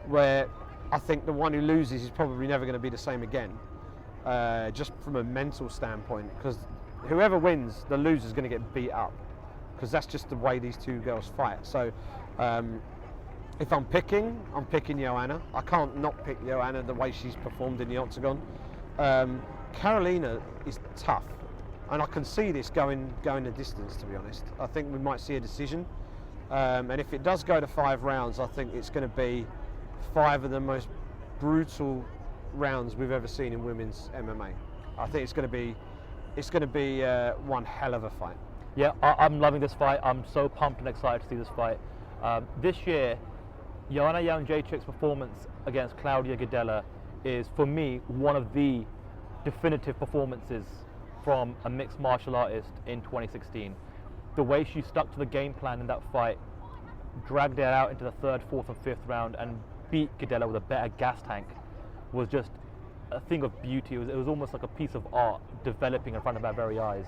where I think the one who loses is probably never going to be the same again. Just from a mental standpoint, because whoever wins, the loser's going to get beat up, because that's just the way these two girls fight. So if I'm picking Joanna. I can't not pick Joanna the way she's performed in the octagon. Carolina is tough, and I can see this going the distance, to be honest. I think we might see a decision, and if it does go to 5 rounds, I think it's going to be 5 of the most brutal rounds we've ever seen in women's MMA. I think it's going to be one hell of a fight. Yeah, I'm loving this fight. I'm so pumped and excited to see this fight. This year, Joanna Jędrzejczyk's performance against Claudia Gadelha is, for me, one of the definitive performances from a mixed martial artist in 2016. The way she stuck to the game plan in that fight, dragged it out into the 3rd, 4th, and 5th round, and beat Gadelha with a better gas tank, was just a thing of beauty. It was almost like a piece of art developing in front of our very eyes.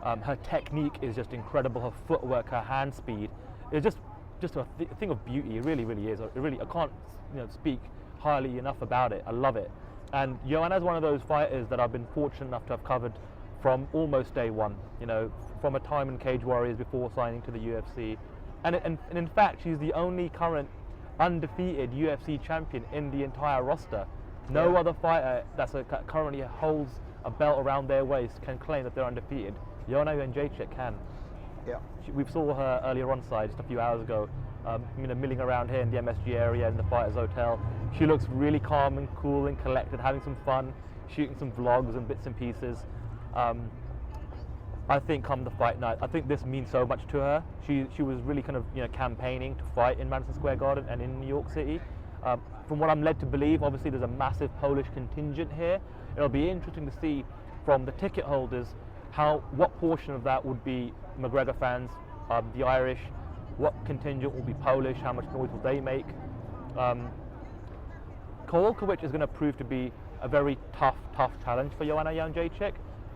Her technique is just incredible. Her footwork, her hand speed, is just a thing of beauty. It really, really is. I can't speak highly enough about it. I love it. And Joanna's one of those fighters that I've been fortunate enough to have covered from almost day one. From a time in Cage Warriors before signing to the UFC, and in fact, she's the only current undefeated UFC champion in the entire roster. No other fighter that's currently holds a belt around their waist can claim that they're undefeated. Joanna Jędrzejczyk can. Yeah. We saw her earlier on side just a few hours ago, milling around here in the MSG area in the Fighters Hotel. She looks really calm and cool and collected, having some fun, shooting some vlogs and bits and pieces. I think come the fight night, I think this means so much to her. She was really kind of campaigning to fight in Madison Square Garden and in New York City. From what I'm led to believe, obviously there's a massive Polish contingent here. It'll be interesting to see from the ticket holders what portion of that would be McGregor fans, the Irish, what contingent will be Polish, how much noise will they make. Kowalkiewicz is going to prove to be a very tough challenge for Joanna Jędrzejczyk,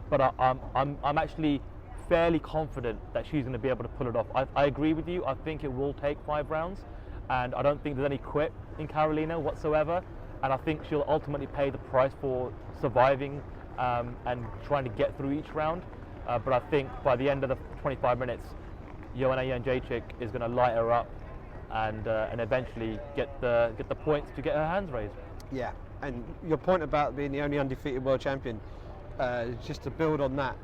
but I'm actually fairly confident that she's going to be able to pull it off. I agree with you. I think it will take 5 rounds, and I don't think there's any quit in Carolina whatsoever, and I think she'll ultimately pay the price for surviving and trying to get through each round. But I think by the end of the 25 minutes, Joanna Jędrzejczyk is going to light her up and eventually get the points to get her hands raised. Yeah, and your point about being the only undefeated world champion, just to build on that,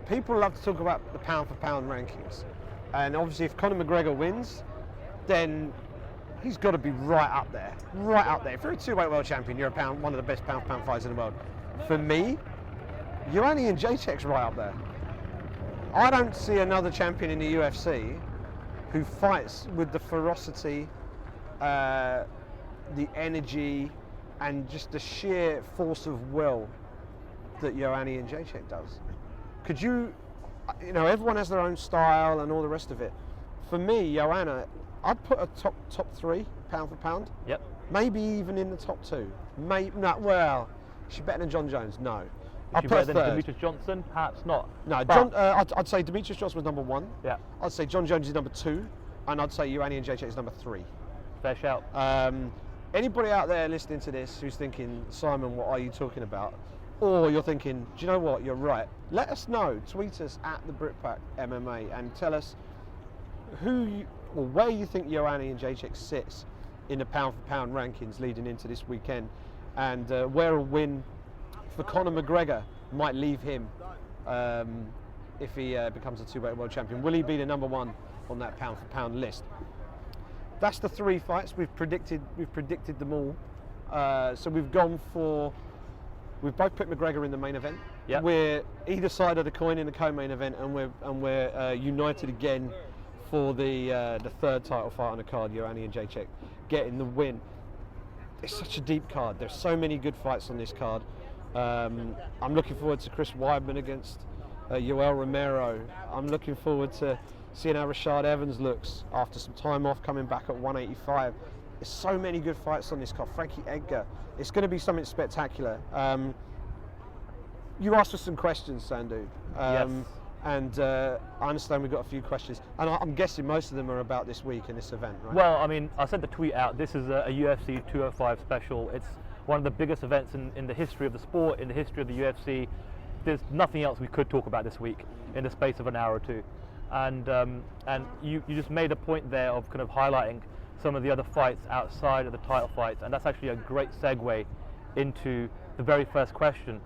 people love to talk about the pound for pound rankings, and obviously if Conor McGregor wins, then he's got to be right up there. If you're a 2-weight world champion, you're one of the best pound for pound fighters in the world. For me, Joanna Jędrzejczyk's right up there. I don't see another champion in the UFC who fights with the ferocity, the energy, and just the sheer force of will that Joanna Jędrzejczyk does. Could you know, everyone has their own style and all the rest of it. For me, Joanna, I'd put a top 3 pound for pound. Yep. maybe even in the top 2. Well, is she better than John Jones? No. Is she better than Demetrius Johnson? Perhaps not. No, I'd say Demetrius Johnson was number 1. Yeah. I'd say John Jones is number 2, and I'd say Ioane Jędrzejczyk is number 3. Fair shout. Anybody out there listening to this who's thinking, Simon, what are you talking about? Or you're thinking, do you know what, you're right. Let us know. Tweet us at the Brit Pack MMA and tell us where you think Ioane Jędrzejczyk sits in the pound-for-pound rankings leading into this weekend, and where a win for Conor McGregor might leave him if he becomes a 2-weight world champion. Will he be the number 1 on that pound-for-pound list? That's the 3 fights. We've predicted them all. So we've both put McGregor in the main event. Yep. We're either side of the coin in the co-main event, and we're united again for the 3rd title fight on the card. Ioane Jędrzejczyk getting the win. It's such a deep card. There's so many good fights on this card. I'm looking forward to Chris Weidman against Yoel Romero. I'm looking forward to seeing how Rashad Evans looks after some time off, coming back at 185. There's so many good fights on this card. Frankie Edgar. It's going to be something spectacular. You asked for some questions, Sandhu. Yes. And I understand we've got a few questions. And I'm guessing most of them are about this week and this event, right? Well, I mean, I sent the tweet out. This is a UFC 205 special. It's one of the biggest events in the history of the sport, in the history of the UFC. There's nothing else we could talk about this week in the space of an hour or two. And you just made a point there of kind of highlighting some of the other fights outside of the title fights, and that's actually a great segue into the very first question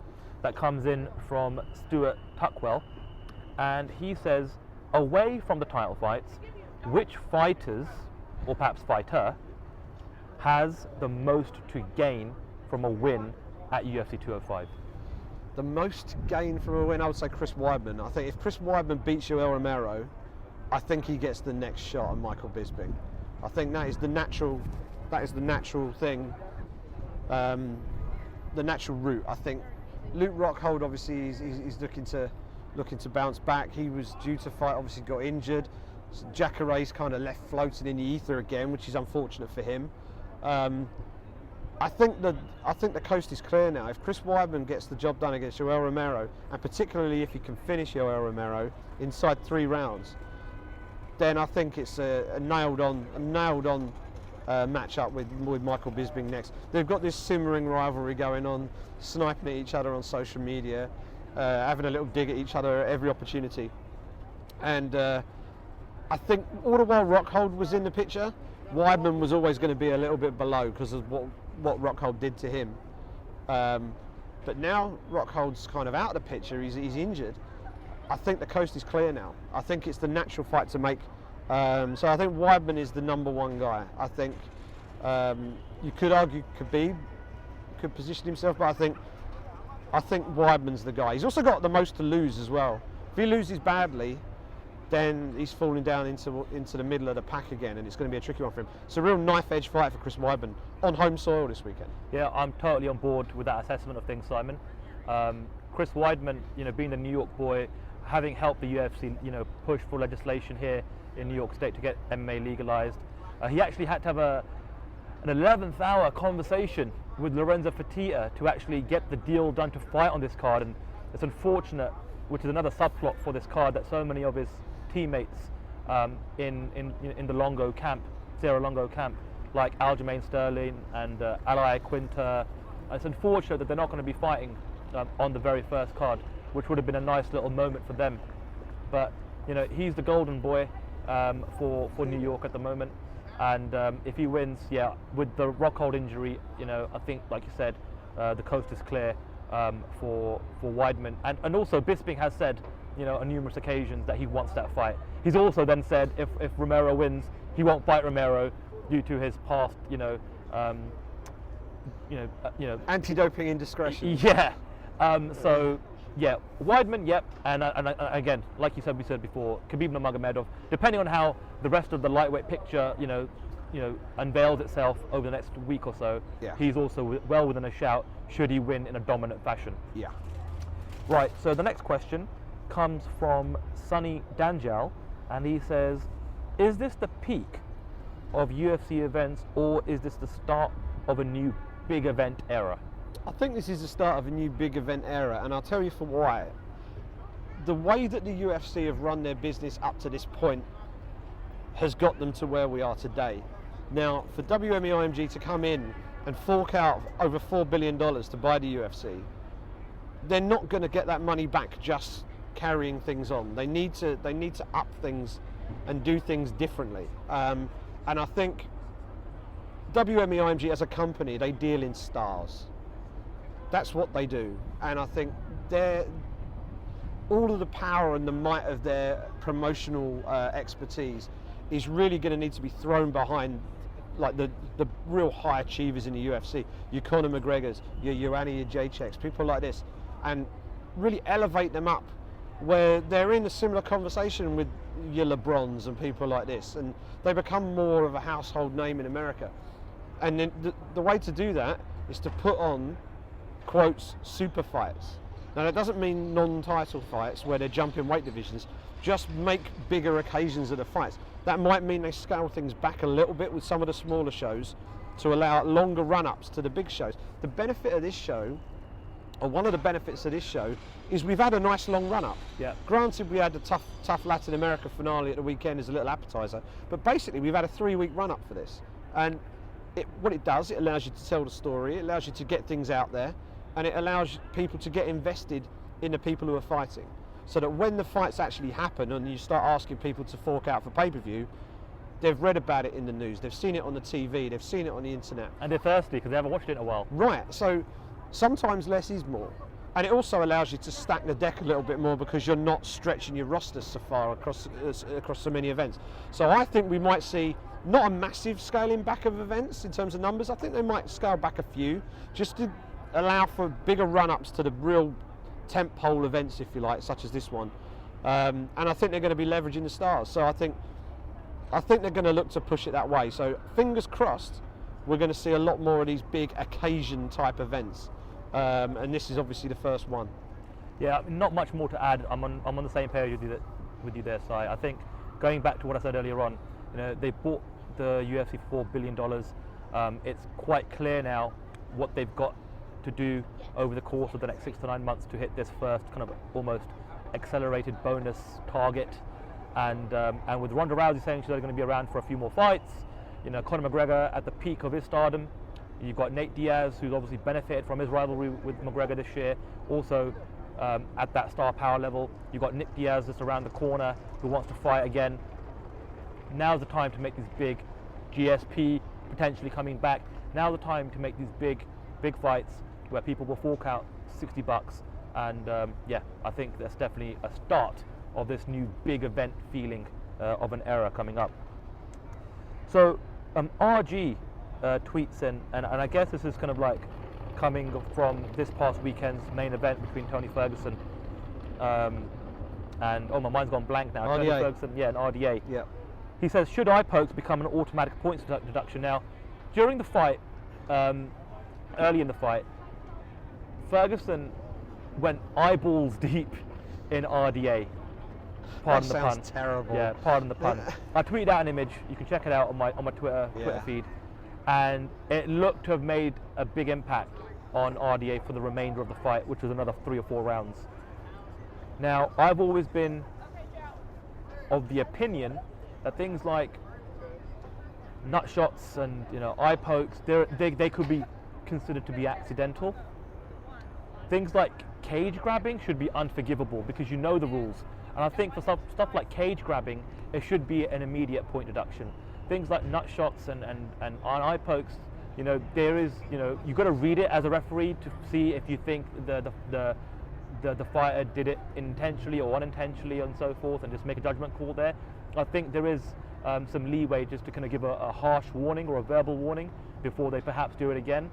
that comes in from Stuart Tuckwell, and he says, away from the title fights, which fighters, or perhaps fighter, has the most to gain from a win at UFC 205? The most gain from a win, I would say Chris Weidman. I think if Chris Weidman beats Yoel Romero, I think he gets the next shot on Michael Bisping. I think that is the natural thing, the natural route. I think Luke Rockhold, obviously, he's looking to bounce back. He was due to fight, obviously got injured. So Jacare's kind of left floating in the ether again, which is unfortunate for him. I think the coast is clear now. If Chris Weidman gets the job done against Yoel Romero, and particularly if he can finish Yoel Romero inside 3 rounds, then I think it's a nailed-on matchup with Michael Bisping next. They've got this simmering rivalry going on, sniping at each other on social media, having a little dig at each other at every opportunity. And I think all the while Rockhold was in the picture, Weidman was always going to be a little bit below because of what Rockhold did to him. But now Rockhold's kind of out of the picture, he's injured. I think the coast is clear now. I think it's the natural fight to make. So I think Weidman is the number 1 guy. I think you could argue Khabib could position himself, but I think Weidman's the guy. He's also got the most to lose as well. If he loses badly, then he's falling down into the middle of the pack again, and it's going to be a tricky one for him. It's a real knife-edge fight for Chris Weidman on home soil this weekend. Yeah, I'm totally on board with that assessment of things, Simon. Chris Weidman, being the New York boy, having helped the UFC, push for legislation here in New York State to get MMA legalized, he actually had to have an 11th hour conversation with Lorenzo Fertitta to actually get the deal done to fight on this card. And it's unfortunate, which is another subplot for this card, that so many of his teammates in the Longo camp, Sarah Longo camp, like Aljamain Sterling and Ali Quinta, it's unfortunate that they're not going to be fighting on the very first card, which would have been a nice little moment for them. But he's the golden boy for New York at the moment, and if he wins, with the Rockhold injury, I think, like you said, the coast is clear for Weidman, and also Bisping has said, on numerous occasions that he wants that fight. He's also then said if Romero wins, he won't fight Romero due to his past, anti-doping indiscretion. Yeah. So, Weidman, yep, and again, like we said before, Khabib Nurmagomedov. Depending on how the rest of the lightweight picture, unveils itself over the next week or so, he's also well within a shout should he win in a dominant fashion. Yeah. Right. So the next question comes from Sunny Danjal, and he says, "Is this the peak of UFC events, or is this the start of a new big event era? I think this is the start of a new big event era, and I'll tell you for why. The way that the UFC have run their business up to this point has got them to where we are today. Now, for WME IMG to come in and fork out over $4 billion to buy the UFC, they're not going to get that money back just carrying things on. They need to up things and do things differently. And I think WME IMG as a company, they deal in stars. That's what they do. And I think all of the power and the might of their promotional expertise is really going to need to be thrown behind like the real high achievers in the UFC, your Conor McGregors, your Joanna Jaceks, people like this, and really elevate them up where they're in a similar conversation with your LeBrons and people like this, and they become more of a household name in America. And then the way to do that is to put on, quotes, super fights. Now that doesn't mean non-title fights where they're jumping weight divisions, just make bigger occasions of the fights. That might mean they scale things back a little bit with some of the smaller shows to allow longer run-ups to the big shows. The benefit of this show, or one of the benefits of this show, is we've had a nice long run-up. Yeah. Granted, we had the tough Latin America finale at the weekend as a little appetizer, but basically we've had a 3-week run-up for this. And what it does, it allows you to tell the story, it allows you to get things out there, and it allows people to get invested in the people who are fighting. So that when the fights actually happen and you start asking people to fork out for pay-per-view, they've read about it in the news, they've seen it on the TV, they've seen it on the internet. And they're thirsty because they haven't watched it in a while. Right, so sometimes less is more. And it also allows you to stack the deck a little bit more because you're not stretching your roster so far across so many events. So I think we might see not a massive scaling back of events in terms of numbers. I think they might scale back a few just to allow for bigger run-ups to the real tentpole events, if you like, such as this one. And I think they're going to be leveraging the stars. So I think they're going to look to push it that way. So fingers crossed, we're going to see a lot more of these big occasion type events. And this is obviously the first one. Yeah, not much more to add. I'm on the same page with you there, Si. I think going back to what I said earlier on, they bought the UFC for $4 billion. It's quite clear now what they've got to do over the course of the next 6 to 9 months to hit this first kind of almost accelerated bonus target. And with Ronda Rousey saying she's only going to be around for a few more fights, Conor McGregor at the peak of his stardom. You've got Nate Diaz, who's obviously benefited from his rivalry with McGregor this year, also at that star power level. You've got Nick Diaz just around the corner who wants to fight again. Now's the time to make these big GSP potentially coming back. Now's the time to make these big fights where people will fork out $60. And I think that's definitely a start of this new big event feeling of an era coming up. So RG tweets in, and I guess this is kind of like coming from this past weekend's main event between Tony Ferguson and my mind's gone blank now. RDA. Tony Ferguson, and RDA. Yeah. He says, should eye pokes become an automatic points deduction? Now, during the fight, early in the fight, Ferguson went eyeballs deep in RDA. Pardon the pun. That sounds terrible. Yeah, pardon the pun. I tweeted out an image. You can check it out on my Twitter feed, and it looked to have made a big impact on RDA for the remainder of the fight, which was another 3 or 4 rounds. Now, I've always been of the opinion that things like nut shots and eye pokes, they could be considered to be accidental. Things like cage grabbing should be unforgivable because you know the rules. And I think for stuff like cage grabbing, it should be an immediate point deduction. Things like nut shots and eye pokes, there is, you've got to read it as a referee to see if you think the fighter did it intentionally or unintentionally and so forth, and just make a judgment call there. I think there is some leeway just to kind of give a harsh warning or a verbal warning before they perhaps do it again.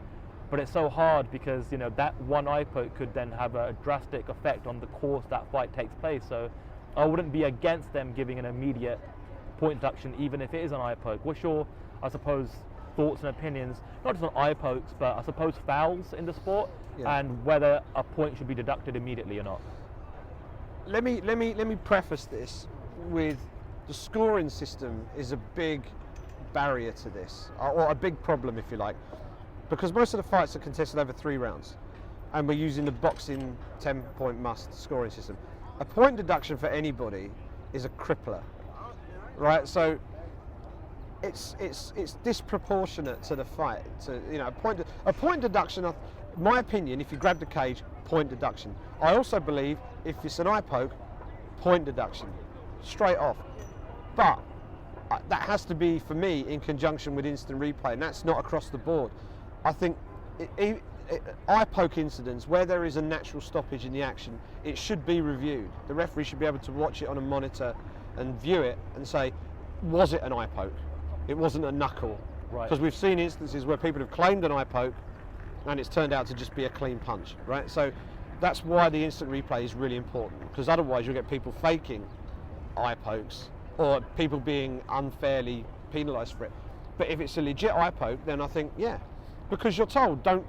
But it's so hard because that one eye poke could then have a drastic effect on the course that fight takes place. So I wouldn't be against them giving an immediate point deduction, even if it is an eye poke. What's your, I suppose, thoughts and opinions, not just on eye pokes, but I suppose fouls in the sport, and whether a point should be deducted immediately or not? Let me preface this with the scoring system is a big barrier to this, or a big problem, if you like. because most of the fights are contested over 3 rounds, and we're using the boxing 10-point must scoring system. A point deduction for anybody is a crippler, right? So it's disproportionate to the fight. To, you know, a point deduction. In my opinion, if you grab the cage, point deduction. I also believe if it's an eye poke, point deduction, straight off. But that has to be, for me, in conjunction with instant replay, and that's not across the board. I think eye poke incidents where there is a natural stoppage in the action, it should be reviewed. The referee should be able to watch it on a monitor and view it and say, was it an eye poke? It wasn't a knuckle. Right. Because we've seen instances where people have claimed an eye poke and it's turned out to just be a clean punch, right? So that's why the instant replay is really important, because otherwise you'll get people faking eye pokes or people being unfairly penalised for it. But if it's a legit eye poke, then I think, yeah, because you're told don't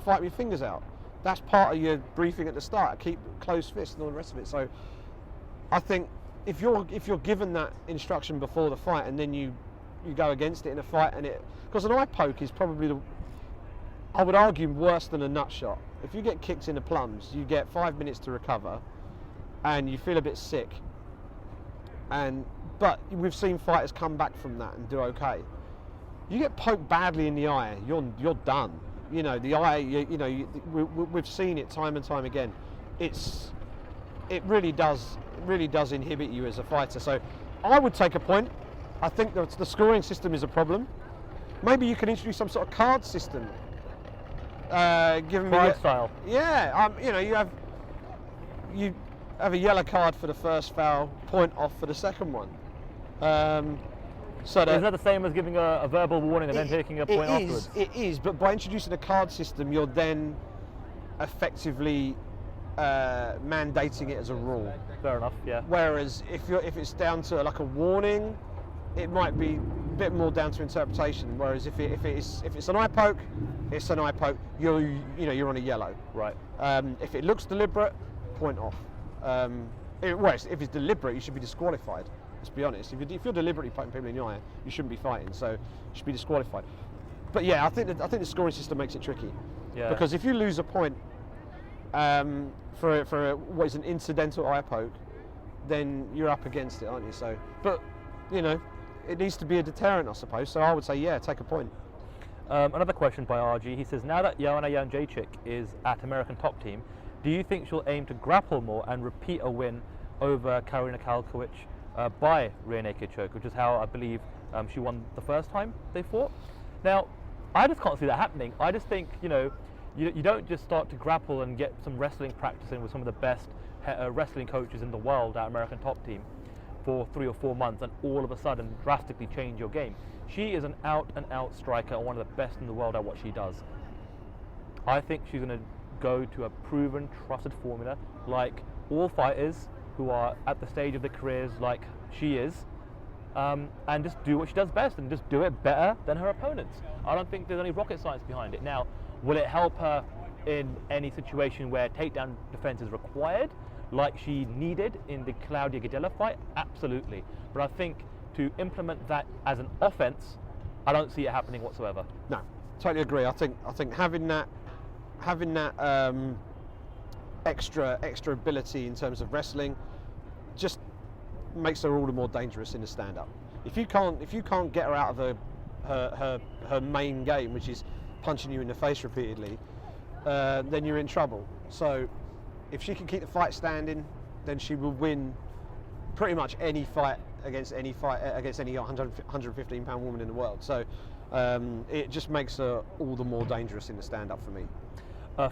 fight with your fingers out. That's part of your briefing at the start. Keep closed fists and all the rest of it. So I think if you're given that instruction before the fight and then you go against it in a fight, and because an eye poke is probably I would argue worse than a nut shot. If you get kicked in the plums, you get 5 minutes to recover, and you feel a bit sick. But we've seen fighters come back from that and do okay. You get poked badly in the eye, you're done. You know, the eye. We've seen it time and time again. It really does inhibit you as a fighter. So I would take a point. I think that the scoring system is a problem. Maybe you can introduce some sort of card system. Pride style. Yeah, you have a yellow card for the first foul, point off for the second one. So is that the same as giving a verbal warning and then taking a point afterwards? It is, but by introducing a card system, you're then effectively mandating it as a rule. Fair enough, yeah. Whereas if it's down to like a warning, it might be a bit more down to interpretation. Whereas if it's an eye poke, it's an eye poke. You're on a yellow. Right. If it looks deliberate, point off. If it's deliberate, you should be disqualified. Let's be honest. If you're deliberately poking people in the eye, you shouldn't be fighting. So you should be disqualified. But yeah, I think the scoring system makes it tricky. Yeah. Because if you lose a point for what is an incidental eye poke, then you're up against it, aren't you? So, but it needs to be a deterrent, I suppose. So I would say, yeah, take a point. Another question by RG. He says, now that Joanna Jędrzejczyk is at American Top Team, do you think she'll aim to grapple more and repeat a win over Karolina Kowalkiewicz by rear naked choke, which is how I believe she won the first time they fought? Now, I just can't see that happening. I just think, you don't just start to grapple and get some wrestling practice in with some of the best wrestling coaches in the world at American Top Team for 3 or 4 months and all of a sudden drastically change your game. She is an out-and-out striker and one of the best in the world at what she does. I think she's going to go to a proven, trusted formula like all fighters who are at the stage of their careers like she is, and just do what she does best and just do it better than her opponents. I don't think there's any rocket science behind it. Now, will it help her in any situation where takedown defense is required, like she needed in the Claudia Gadelha fight? Absolutely. But I think to implement that as an offense, I don't see it happening whatsoever. No, totally agree. I think having that extra ability in terms of wrestling just makes her all the more dangerous in the stand-up. If you can't get her out of her main game, which is punching you in the face repeatedly, then you're in trouble. So if she can keep the fight standing, then she will win pretty much any fight against any 115-pound woman in the world. So it just makes her all the more dangerous in the stand-up for me.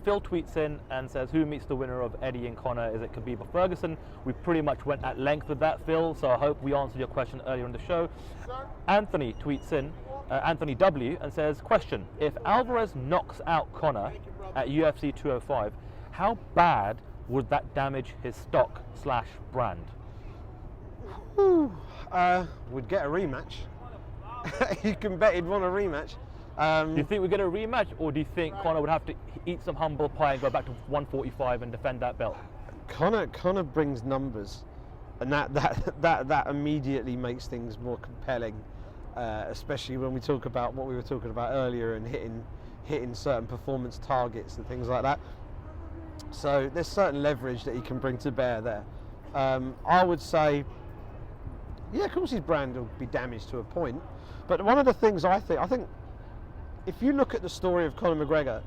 Phil tweets in and says, who meets the winner of Eddie and Conor? Is it Khabib or Ferguson? We pretty much went at length with that, Phil, so I hope we answered your question earlier in the show. Anthony tweets in, Anthony W, and says, question, if Alvarez knocks out Conor at UFC 205, how bad would that damage his stock/brand? We'd get a rematch. You can bet he'd want a rematch. Do you think we'd get a rematch, or do you think Conor would have to eat some humble pie and go back to 145 and defend that belt? Conor brings numbers, and that immediately makes things more compelling, especially when we talk about what we were talking about earlier and hitting certain performance targets and things like that. So there's certain leverage that he can bring to bear there. I would say, yeah, of course his brand will be damaged to a point. But one of the things I think if you look at the story of Conor McGregor,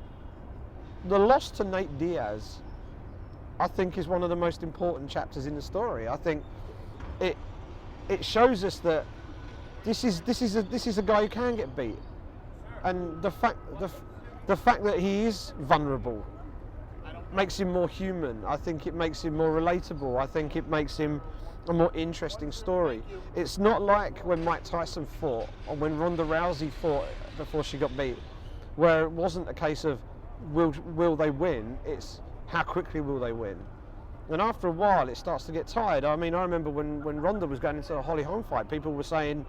the loss to Nate Diaz, I think, is one of the most important chapters in the story. I think it shows us that this is a guy who can get beat, and the fact that he is vulnerable makes him more human. I think it makes him more relatable. I think it makes him a more interesting story. It's not like when Mike Tyson fought or when Ronda Rousey fought before she got beat, where it wasn't a case of will they win, it's how quickly will they win. And after a while it starts to get tired. I mean, I remember when Ronda was going into a Holly Holm fight, people were saying,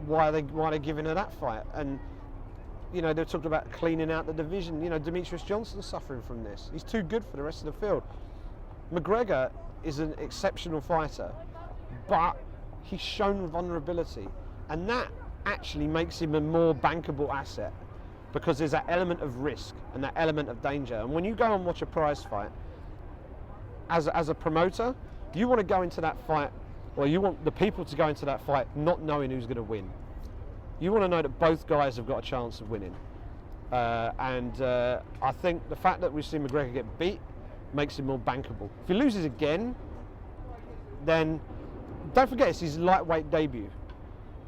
why are they giving her that fight? And you know, they're talking about cleaning out the division. You know, Demetrius Johnson's suffering from this. He's too good for the rest of the field. McGregor is an exceptional fighter, but he's shown vulnerability, and that actually makes him a more bankable asset, because there's that element of risk and that element of danger. And when you go and watch a prize fight, as a promoter, you want to go into that fight, or you want the people to go into that fight not knowing who's going to win. You want to know that both guys have got a chance of winning. I think the fact that we've seen McGregor get beat makes him more bankable. If he loses again, then don't forget it's his lightweight debut.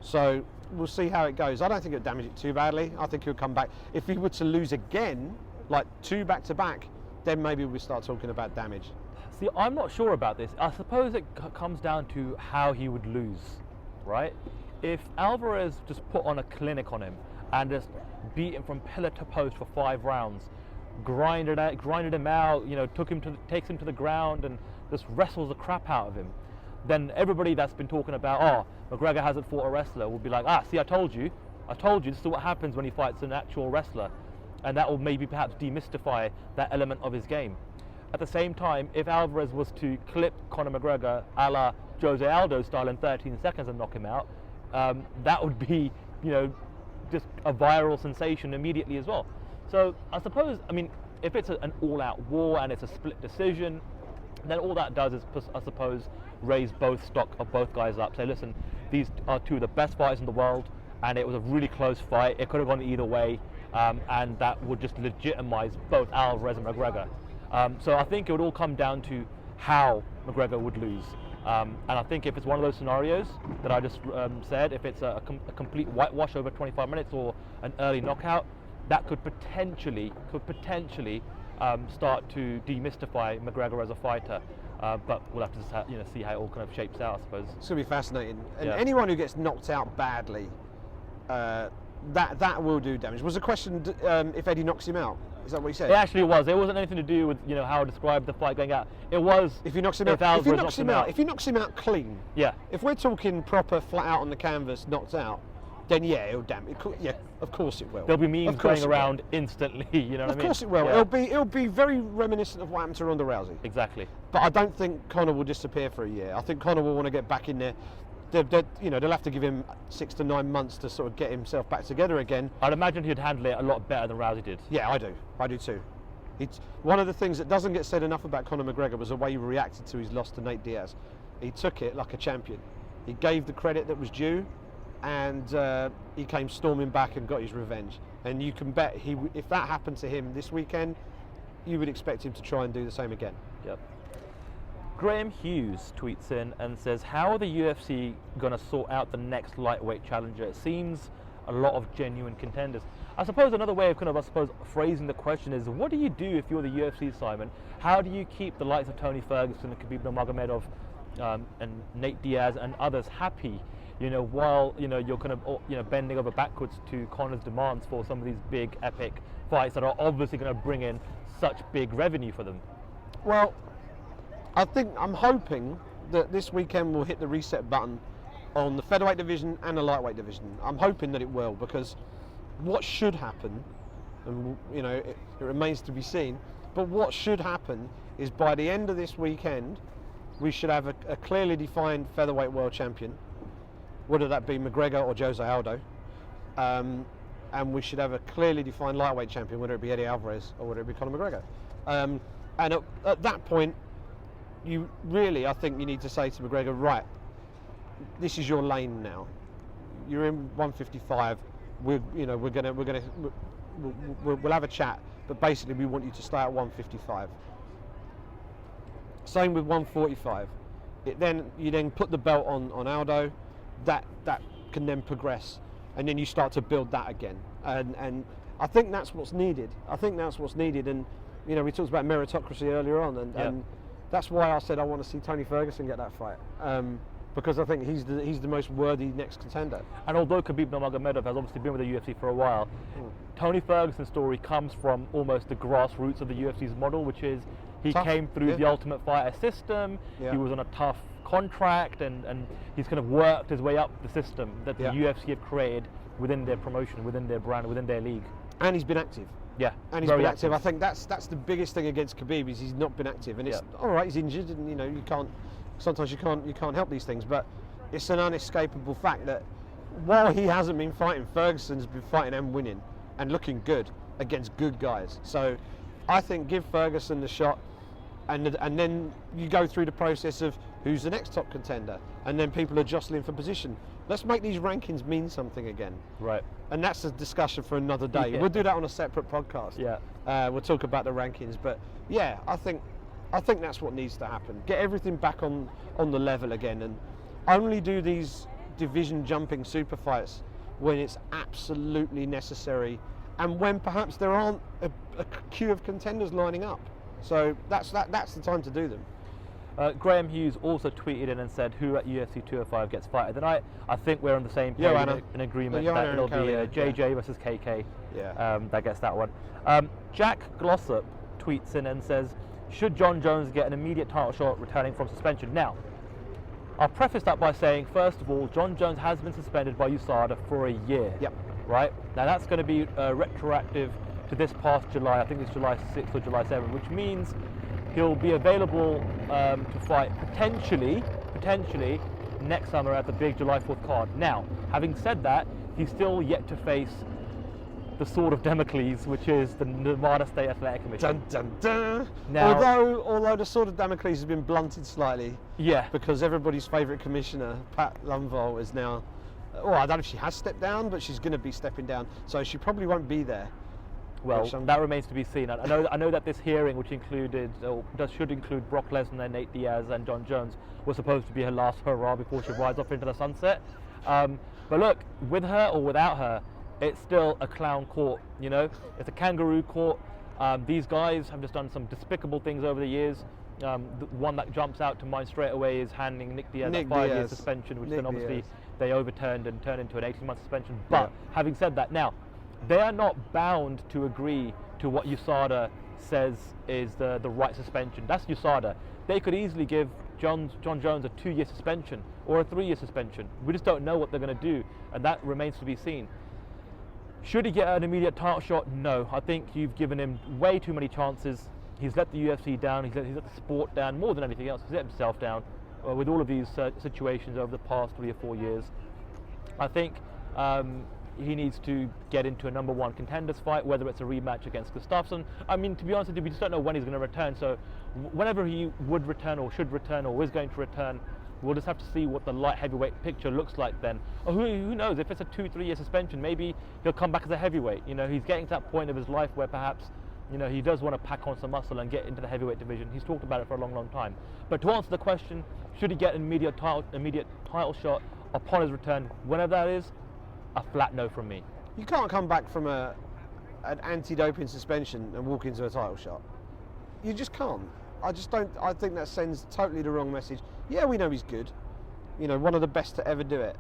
So we'll see how it goes. I don't think it'll damage it too badly. I think he'll come back. If he were to lose again, like 2 back-to-back, then maybe we start talking about damage. See, I'm not sure about this. I suppose it comes down to how he would lose, right? If Alvarez just put on a clinic on him and just beat him from pillar to post for 5 rounds, grinded him out, you know, takes him to the ground and just wrestles the crap out of him, then everybody that's been talking about, oh, McGregor hasn't fought a wrestler, will be like, see, I told you, this is what happens when he fights an actual wrestler, and that will maybe perhaps demystify that element of his game. At the same time, if Alvarez was to clip Conor McGregor a la Jose Aldo style in 13 seconds and knock him out, that would be, you know, just a viral sensation immediately as well. So I suppose, I mean, if it's an all-out war and it's a split decision, then all that does is, I suppose, raise both stock of both guys up. Say, listen, these are 2 of the best fighters in the world, and it was a really close fight. It could have gone either way, and that would just legitimize both Alvarez and McGregor. So I think it would all come down to how McGregor would lose. And I think if it's one of those scenarios that I just said, if it's a complete whitewash over 25 minutes or an early knockout, that could potentially start to demystify McGregor as a fighter. But we'll have to just see how it all kind of shapes out, I suppose. It's going to be fascinating. And yeah. Anyone who gets knocked out badly, that will do damage. Was the question if Eddie knocks him out? Is that what he said? It actually was. It wasn't anything to do with how I described the fight going out. It was if he knocks him out. If he knocks him out clean. Yeah. If we're talking proper, flat out on the canvas, knocked out, then yeah, it'll damage. Yeah, of course it will. There'll be memes going around instantly. You know what I mean? Of course it will. Yeah. It'll be very reminiscent of what happened to Ronda Rousey. Exactly. But I don't think Conor will disappear for a year. I think Conor will want to get back in there. They'll have to give him 6 to 9 months to sort of get himself back together again. I'd imagine he'd handle it a lot better than Rousey did. Yeah, I do too. One of the things that doesn't get said enough about Conor McGregor was the way he reacted to his loss to Nate Diaz. He took it like a champion. He gave the credit that was due, and he came storming back and got his revenge. And you can bet if that happened to him this weekend, you would expect him to try and do the same again. Yep. Graham Hughes tweets in and says, how are the UFC going to sort out the next lightweight challenger? It seems a lot of genuine contenders. I suppose another way of phrasing the question is, what do you do if you're the UFC, Simon? How do you keep the likes of Tony Ferguson and Khabib Nurmagomedov and Nate Diaz and others happy, while you're kind of bending over backwards to Conor's demands for some of these big epic fights that are obviously going to bring in such big revenue for them? Well, I'm hoping that this weekend we'll hit the reset button on the featherweight division and the lightweight division. I'm hoping that it will, because what should happen, and it remains to be seen, but what should happen is by the end of this weekend we should have a clearly defined featherweight world champion, whether that be McGregor or Jose Aldo. and we should have a clearly defined lightweight champion, whether it be Eddie Alvarez or whether it be Conor McGregor. And at that point, I think you need to say to McGregor, right, this is your lane now. You're in 155. We'll have a chat, but basically we want you to stay at 155. Same with 145. You then put the belt on Aldo. That can then progress, and then you start to build that again. And I think that's what's needed. And we talked about meritocracy earlier on, and that's why I said I want to see Tony Ferguson get that fight. Because I think he's the most worthy next contender. And although Khabib Nurmagomedov has obviously been with the UFC for a while, Tony Ferguson's story comes from almost the grassroots of the UFC's model, which is he came through the Ultimate Fighter system. He was on a tough contract, and he's kind of worked his way up the system that the UFC have created within their promotion, within their brand, within their league. And he's been active. Yeah, and he's been active. I think that's the biggest thing against Khabib is he's not been active, and it's all right. He's injured, and you can't. Sometimes you can't help these things, but it's an unescapable fact that while he hasn't been fighting, Ferguson's been fighting and winning and looking good against good guys. So I think give Ferguson the shot, and then you go through the process of who's the next top contender, and then people are jostling for position. Let's make these rankings mean something again. Right. And that's a discussion for another day. Yeah. We'll do that on a separate podcast. Yeah. We'll talk about the rankings, but yeah, I think that's what needs to happen. Get everything back on the level again, and only do these division jumping super fights when it's absolutely necessary, and when perhaps there aren't a queue of contenders lining up. So that's the time to do them. Graham Hughes also tweeted in and said, who at UFC 205 gets fighted tonight? I think we're on the same page in agreement that it'll be JJ versus KK that gets that one. Jack Glossop tweets in and says, should John Jones get an immediate title shot returning from suspension? Now, I'll preface that by saying, first of all, John Jones has been suspended by USADA for a year. Yep. Right? Now that's going to be retroactive to this past July. I think it's July 6th or July 7th, which means he'll be available to fight potentially next summer at the big July 4th card. Now, having said that, he's still yet to face the sword of Damocles, which is the Nevada State Athletic Commission. Dun, dun, dun. Now, although the sword of Damocles has been blunted slightly, because everybody's favourite commissioner, Pat Lumvold, is now, I don't know if she has stepped down, but she's going to be stepping down, so she probably won't be there. Well, that remains to be seen. I know that this hearing, which should include Brock Lesnar, Nate Diaz, and John Jones, was supposed to be her last hurrah before she rides off into the sunset. But look, with her or without her, it's still a clown court. It's a kangaroo court. These guys have just done some despicable things over the years. The one that jumps out to mind straight away is handing Nick Diaz a 5-year suspension, which then obviously they overturned and turned into an 18-month suspension. But having said that, now, they are not bound to agree to what USADA says is the right suspension. That's USADA. They could easily give John Jones a 2-year suspension or a 3-year suspension. We just don't know what they're going to do, and that remains to be seen. Should he get an immediate title shot? No. I think you've given him way too many chances. He's let the UFC down. He's let the sport down more than anything else. He's let himself down with all of these situations over the past 3 or 4 years. I think he needs to get into a number 1 contenders fight, whether it's a rematch against Gustafsson. I mean, to be honest with you, we just don't know when he's going to return. So whenever he would return or should return or is going to return, we'll just have to see what the light heavyweight picture looks like then. Or who knows, if it's a 2-3 year suspension, maybe he'll come back as a heavyweight. He's getting to that point of his life where perhaps he does want to pack on some muscle and get into the heavyweight division. He's talked about it for a long time. But to answer the question, should he get an immediate title shot upon his return, whenever that is, a flat no from me. You can't come back from an anti-doping suspension and walk into a title shot. You just can't. I think that sends totally the wrong message. Yeah, we know he's good. One of the best to ever do it.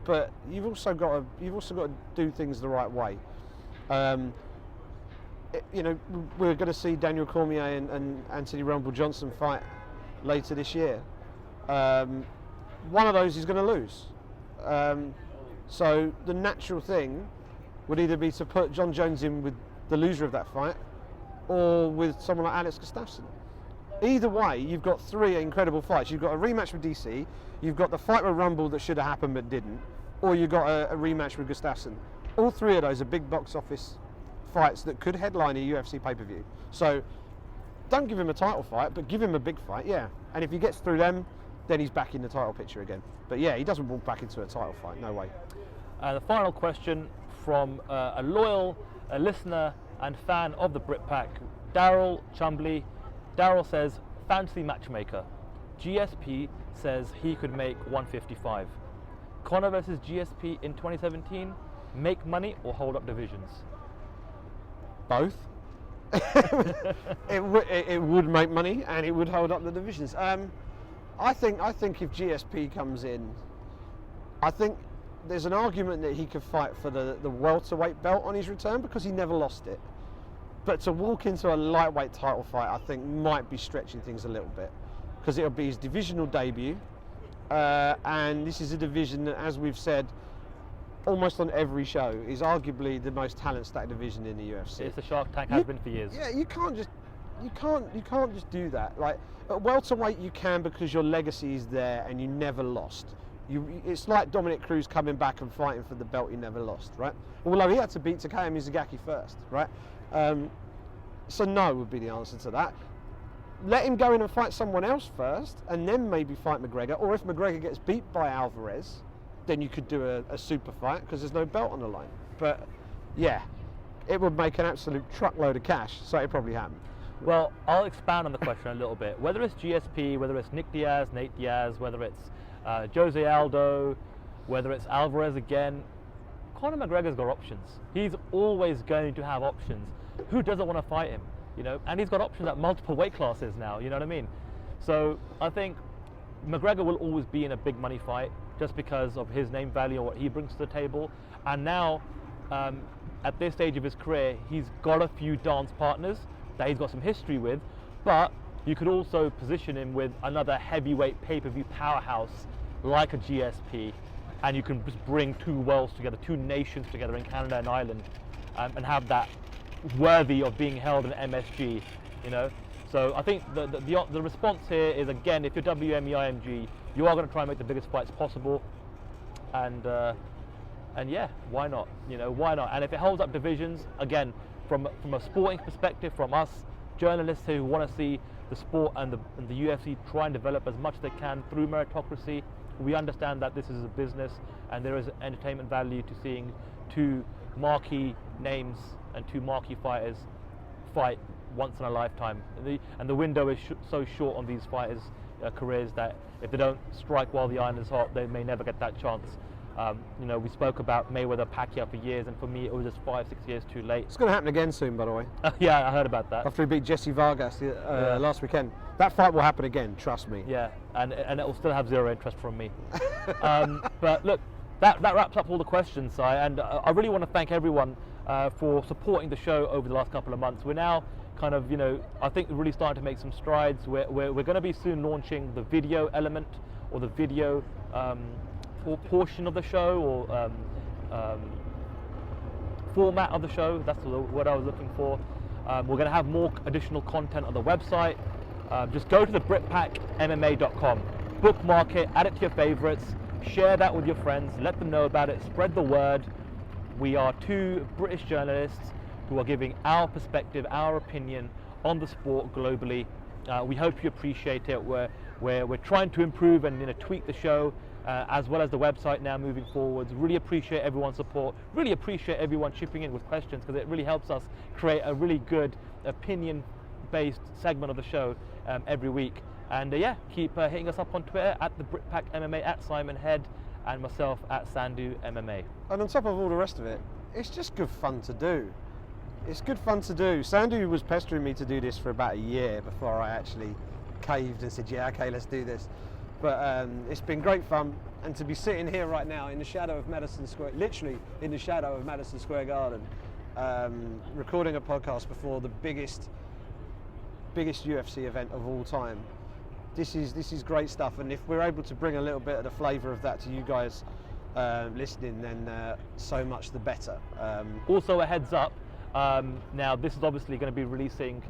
But you've also got to do things the right way. We're going to see Daniel Cormier and Anthony Rumble Johnson fight later this year. One of those is going to lose. So the natural thing would either be to put John Jones in with the loser of that fight, or with someone like Alex Gustafsson. Either way, you've got 3 incredible fights. You've got a rematch with DC, you've got the fight with Rumble that should have happened but didn't, or you've got a rematch with Gustafsson. all three of those are big box office fights that could headline a UFC pay-per-view. So don't give him a title fight, but give him a big fight, yeah. And if he gets through them, then he's back in the title picture again. But yeah, he doesn't walk back into a title fight, no way. The final question from a loyal listener and fan of the Brit Pack, Daryl Chumbly. Daryl says, fantasy matchmaker. GSP says he could make 155. Conor versus GSP in 2017, make money or hold up divisions? Both. it would make money and it would hold up the divisions. I think if GSP comes in, I think there's an argument that he could fight for the welterweight belt on his return because he never lost it. But to walk into a lightweight title fight, I think might be stretching things a little bit because it'll be his divisional debut, and this is a division that, as we've said, almost on every show, is arguably the most talent-stacked division in the UFC. It's the Shark Tank, has been for years. Yeah, you can't just do that. Like at welterweight, you can because your legacy is there and you never lost. It's like Dominic Cruz coming back and fighting for the belt he never lost, right? Although he had to beat Takeya Mizugaki first, right? So no would be the answer to that. Let him go in and fight someone else first, and then maybe fight McGregor. Or if McGregor gets beat by Alvarez, then you could do a super fight because there's no belt on the line. But yeah, it would make an absolute truckload of cash, so it'd probably happen. Well, I'll expand on the question a little bit. Whether it's GSP, whether it's Nick Diaz, Nate Diaz, whether it's Jose Aldo, whether it's Alvarez again, Conor McGregor's got options. He's always going to have options. Who doesn't want to fight him? You know, and he's got options at multiple weight classes now. You know what I mean? So I think McGregor will always be in a big money fight just because of his name value and what he brings to the table. And now, at this stage of his career, he's got a few dance partners that he's got some history with, but you could also position him with another heavyweight pay-per-view powerhouse like a GSP, and you can just bring two worlds together, two nations together in Canada and Ireland, and have that worthy of being held in MSG, you know. So I think the response here is, again, if you're WME IMG, you are going to try and make the biggest fights possible, and yeah, why not? You know, why not? And if it holds up divisions, again, from a sporting perspective, from us journalists who want to see the sport and the UFC try and develop as much as they can through meritocracy, we understand that this is a business and there is entertainment value to seeing two marquee names and two marquee fighters fight once in a lifetime. And the window is so short on these fighters' careers that if they don't strike while the iron is hot, they may never get that chance. You know, we spoke about Mayweather Pacquiao for years, and for me it was just 5-6 years too late. It's going to happen again soon, by the way. Yeah, I heard about that. After he beat Jesse Vargas last weekend. That fight will happen again, trust me. Yeah, and it will still have zero interest from me. But look, that wraps up all the questions, Si, and I really want to thank everyone for supporting the show over the last couple of months. We're now kind of, you know, I think we're really starting to make some strides. We're going to be soon launching the video element, or the video portion of the show, or format of the show. That's what I was looking for. We're going to have more additional content on the website. Just go to the BritPackMMA.com, bookmark it, add it to your favorites, share that with your friends, let them know about it, spread the word. We are two British journalists who are giving our perspective, our opinion on the sport globally. We hope you appreciate it. We're trying to improve and, you know, tweak the show, as well as the website now moving forwards. Really appreciate everyone's support. Really appreciate everyone chipping in with questions, because it really helps us create a really good opinion-based segment of the show every week. And yeah, keep hitting us up on Twitter at the Brit Pack MMA, at Simon Head, and myself at Sandhu MMA. And on top of all the rest of it, it's just good fun to do. It's good fun to do. Sandhu was pestering me to do this for about a year before I actually caved and said, yeah, okay, let's do this. But it's been great fun, and to be sitting here right now in the shadow of Madison Square, literally in the shadow of Madison Square Garden, recording a podcast before the biggest UFC event of all time. This is great stuff, and if we're able to bring a little bit of the flavour of that to you guys listening, then so much the better. Also, a heads up, now this is obviously going to be releasing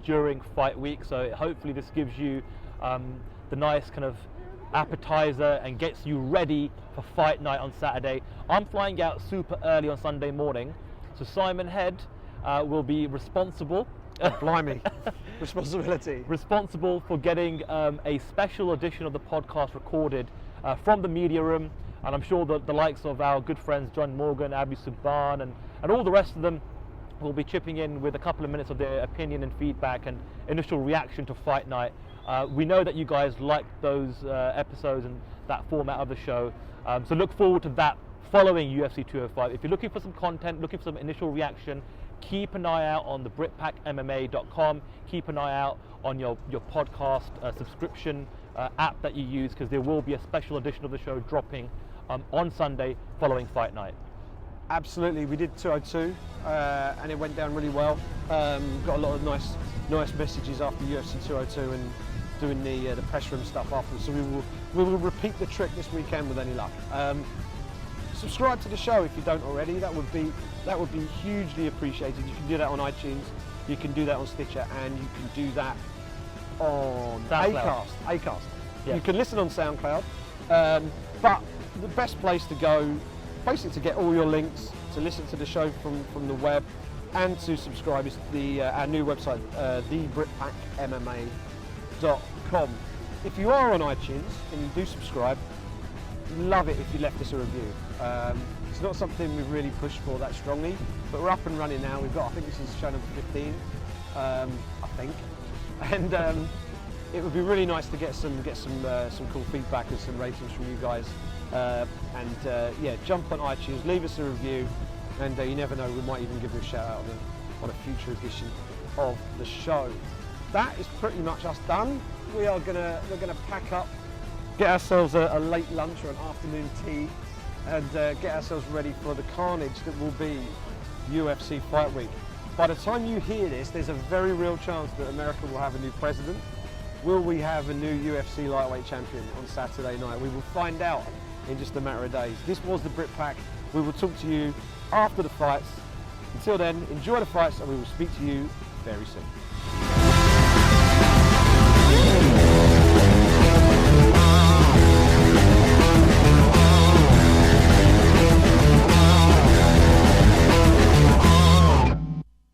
during fight week, so hopefully this gives you the nice kind of appetizer and gets you ready for fight night on Saturday. I'm flying out super early on Sunday morning, so Simon Head will be responsible. Blimey, responsibility. Responsible for getting a special edition of the podcast recorded from the media room, and I'm sure that the likes of our good friends John Morgan, Abu Subban, and all the rest of them will be chipping in with a couple of minutes of their opinion and feedback and initial reaction to fight night. We know that you guys like those episodes and that format of the show, so look forward to that following UFC 205. If you're looking for some content, looking for some initial reaction, keep an eye out on the BritPackMMA.com. Keep an eye out on your podcast subscription app that you use, because there will be a special edition of the show dropping on Sunday following fight night. Absolutely, we did 202 and it went down really well. Got a lot of nice messages after UFC 202 and doing the press room stuff after. So we will repeat the trick this weekend with any luck. Subscribe to the show if you don't already. That would be hugely appreciated. You can do that on iTunes, you can do that on Stitcher, and you can do that on Acast. Yeah. You can listen on SoundCloud, but the best place to go, basically to get all your links, to listen to the show from the web, and to subscribe is our new website, thebritpackmma.com. If you are on iTunes and you do subscribe, love it if you left us a review. It's not something we've really pushed for that strongly, but we're up and running now. We've got, I think this is show number 15, I think, and it would be really nice to get some cool feedback and some ratings from you guys. Yeah, jump on iTunes, leave us a review, and you never know, we might even give you a shout out on a future edition of the show. That is pretty much us done. We're gonna pack up, get ourselves a late lunch or an afternoon tea, and get ourselves ready for the carnage that will be UFC Fight Week. By the time you hear this, there's a very real chance that America will have a new president. Will we have a new UFC lightweight champion on Saturday night? We will find out in just a matter of days. This was the Brit Pack. We will talk to you after the fights. Until then, enjoy the fights, and we will speak to you very soon.